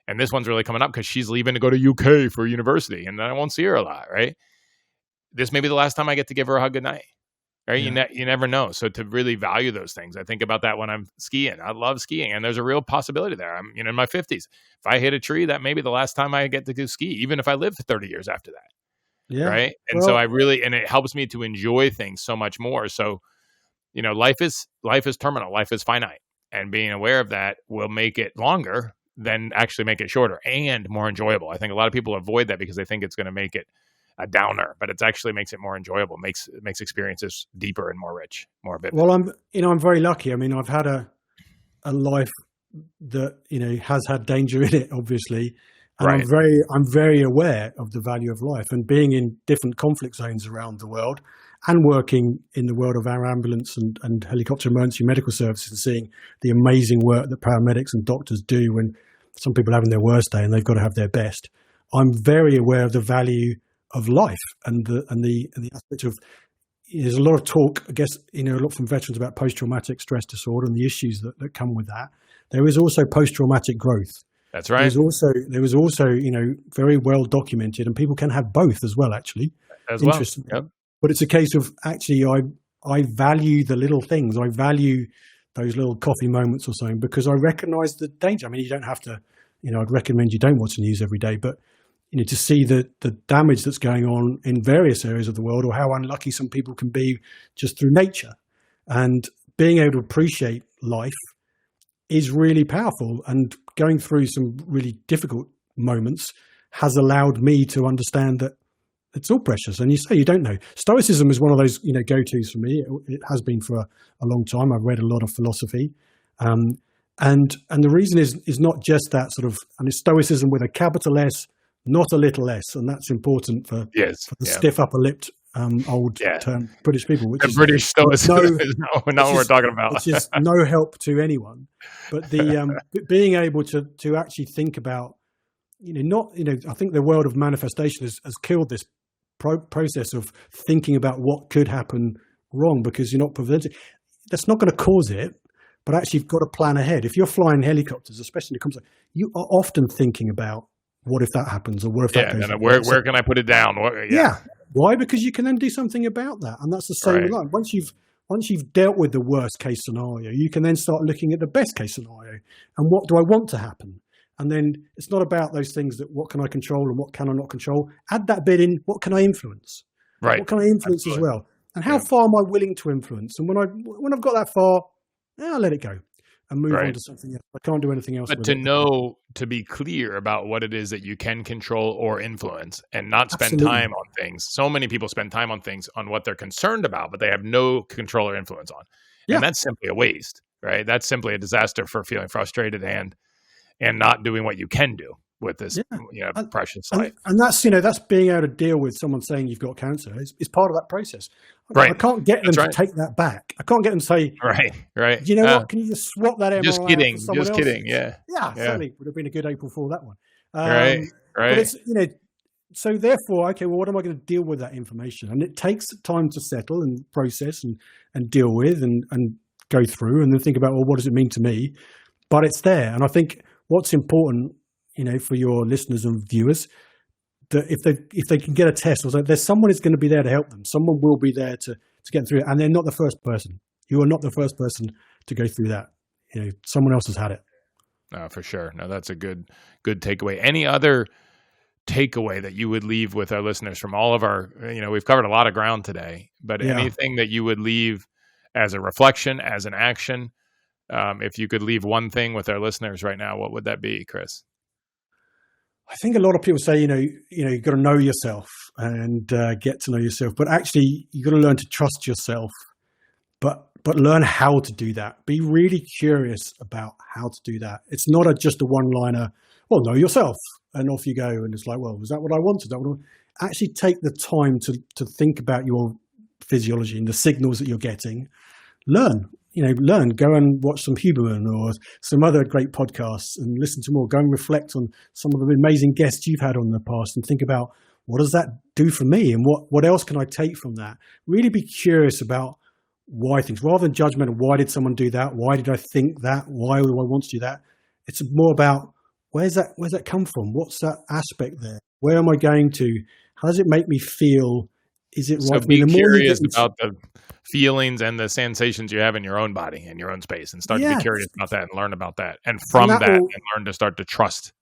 And this one's really coming up because she's leaving to go to UK for university and I won't see her a lot, right? This may be the last time I get to give her a hug goodnight, right? Yeah. You never know. So to really value those things, I think about that when I'm skiing. I love skiing and there's a real possibility there. I'm in my 50s. If I hit a tree, that may be the last time I get to go ski, even if I live for 30 years after that. Yeah. Right. And so and it helps me to enjoy things so much more. So, life is terminal, life is finite, and being aware of that will make it longer than actually make it shorter and more enjoyable. I think a lot of people avoid that because they think it's going to make it a downer, but it actually makes it more enjoyable, makes experiences deeper and more rich, more vivid. Well, I'm very lucky. I mean, I've had a life that, has had danger in it, obviously. And right. I'm very aware of the value of life, and being in different conflict zones around the world and working in the world of our ambulance and helicopter emergency medical services and seeing the amazing work that paramedics and doctors do when some people are having their worst day and they've got to have their best. I'm very aware of the value of life and the aspect of, there's a lot of talk, I guess, a lot from veterans about post-traumatic stress disorder and the issues that come with that. There is also post-traumatic growth. That's right. There was also, very well documented, and people can have both as well, actually. As well. Yep. But it's a case of actually, I value the little things. I value those little coffee moments or something because I recognize the danger. I mean, you don't have to, I'd recommend you don't watch the news every day, but to see the damage that's going on in various areas of the world, or how unlucky some people can be just through nature, and being able to appreciate life is really powerful. And going through some really difficult moments has allowed me to understand that it's all precious. And you say you don't know. Stoicism is one of those, go-tos for me. It has been for a long time. I've read a lot of philosophy. And the reason is not just that sort of, and it's Stoicism with a capital S, not a little s. And that's important for the stiff upper-lipped old term British people. Which is British Stoicism is not what we're talking about. Which is no help to anyone. But the being able to actually think about, I think the world of manifestation has killed this process of thinking about what could happen wrong, because you're not preventing. That's not going to cause it, but actually you've got to plan ahead. If you're flying helicopters, especially when it comes to, you are often thinking about what if that happens, or what if that goes wrong. Where can I put it down? Why? Because you can then do something about that, and that's the same with life. Once you've dealt with the worst case scenario, you can then start looking at the best case scenario and what do I want to happen. And then it's not about those things that what can I control and what can I not control. Add that bit in, what can I influence? Right. What can I influence as well? And how far am I willing to influence? And when I've got that far, I'll let it go and move on to something else. I can't do anything else. But to be clear about what it is that you can control or influence, and not spend time on things. So many people spend time on things on what they're concerned about, but they have no control or influence on. Yeah. And that's simply a waste, right? That's simply a disaster for feeling frustrated and not doing what you can do with this precious life. And that's being able to deal with someone saying you've got cancer is part of that process. Right. I can't get them to take that back. I can't get them to say, right. You know what? Can you just swap that MRI Just kidding. out for someone Just else's? kidding. Yeah. Certainly would have been a good April Fool, that one. Right. But it's, so therefore, okay, well, what am I going to deal with that information? And it takes time to settle and process and deal with and go through and then think about, well, what does it mean to me? But it's there. And I think what's important, for your listeners and viewers, that if they can get a test, or there's someone who's going to be there to help them. Someone will be there to get through it. And they're not the first person. You are not the first person to go through that. Someone else has had it. No, for sure. No, that's a good takeaway. Any other takeaway that you would leave with our listeners from all of our, we've covered a lot of ground today, but anything that you would leave as a reflection, as an action, if you could leave one thing with our listeners right now, what would that be, Chris? I think a lot of people say, you've got to know yourself and get to know yourself, but actually you've got to learn to trust yourself, but learn how to do that. Be really curious about how to do that. It's not just a one-liner, well, know yourself, and off you go. And it's like, well, was that what I wanted? Actually take the time to think about your physiology and the signals that you're getting. Learn, go and watch some Huberman or some other great podcasts and listen to more. Go and reflect on some of the amazing guests you've had on the past and think about, what does that do for me? And what else can I take from that? Really be curious about why things, rather than judgment. Why did someone do that? Why did I think that? Why do I want to do that? It's more about, where's that come from? What's that aspect there? Where am I going to? How does it make me feel? Is it right? So be curious about the feelings and the sensations you have in your own body, in your own space, and start to be curious about that and learn about that. And from that and learn to start to trust.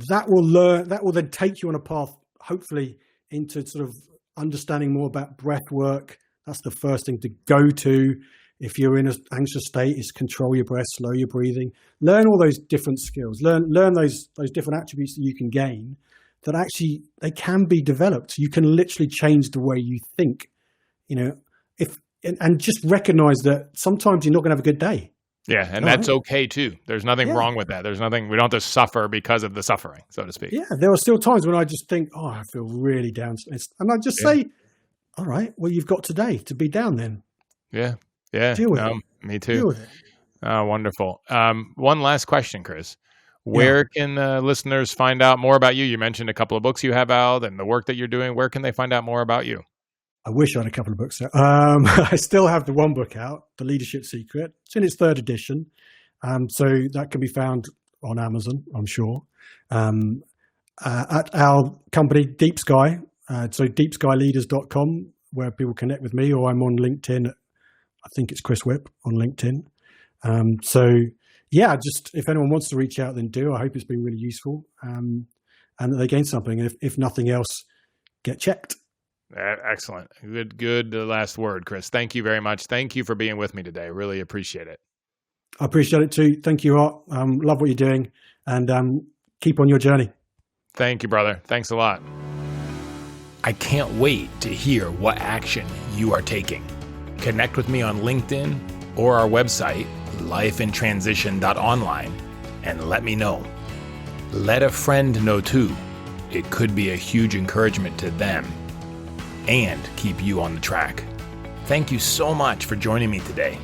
That will then take you on a path, hopefully, into sort of understanding more about breath work. That's the first thing to go to. If you're in an anxious state, is control your breath, slow your breathing. Learn all those different skills. Learn those different attributes that you can gain, that actually they can be developed. You can literally change the way you think. And just recognize that sometimes you're not going to have a good day. Yeah, and that's okay too. There's nothing wrong with that. We don't have to suffer because of the suffering, so to speak. Yeah, there are still times when I just think, I feel really down. And I just say, all right, well, you've got today to be down then. Yeah. Deal with it. Me too. Deal with it. Oh, wonderful. One last question, Chris. Where can listeners find out more about you? You mentioned a couple of books you have out and the work that you're doing. Where can they find out more about you? I wish I had a couple of books out. I still have the one book out, The Leadership Secret. It's in its 3rd edition. So that can be found on Amazon, I'm sure. At our company, Deep Sky. So deepskyleaders.com, where people connect with me, or I'm on LinkedIn. I think it's Chris Whipp on LinkedIn. Just if anyone wants to reach out, then do. I hope it's been really useful, and that they gain something. If nothing else, get checked. Excellent. Good last word, Chris. Thank you very much. Thank you for being with me today. Really appreciate it. I appreciate it too. Thank you, Art. Love what you're doing, and keep on your journey. Thank you, brother. Thanks a lot. I can't wait to hear what action you are taking. Connect with me on LinkedIn or our website, lifeintransition.online, and let me know. Let a friend know too. It could be a huge encouragement to them and keep you on the track. Thank you so much for joining me today.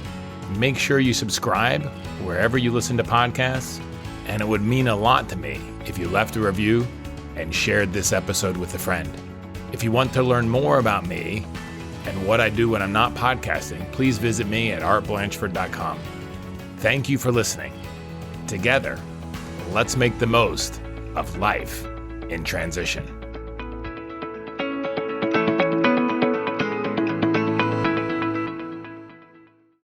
Make sure you subscribe wherever you listen to podcasts, and it would mean a lot to me if you left a review and shared this episode with a friend. If you want to learn more about me and what I do when I'm not podcasting, please visit me at artblanchford.com. Thank you for listening. Together, let's make the most of life in transition.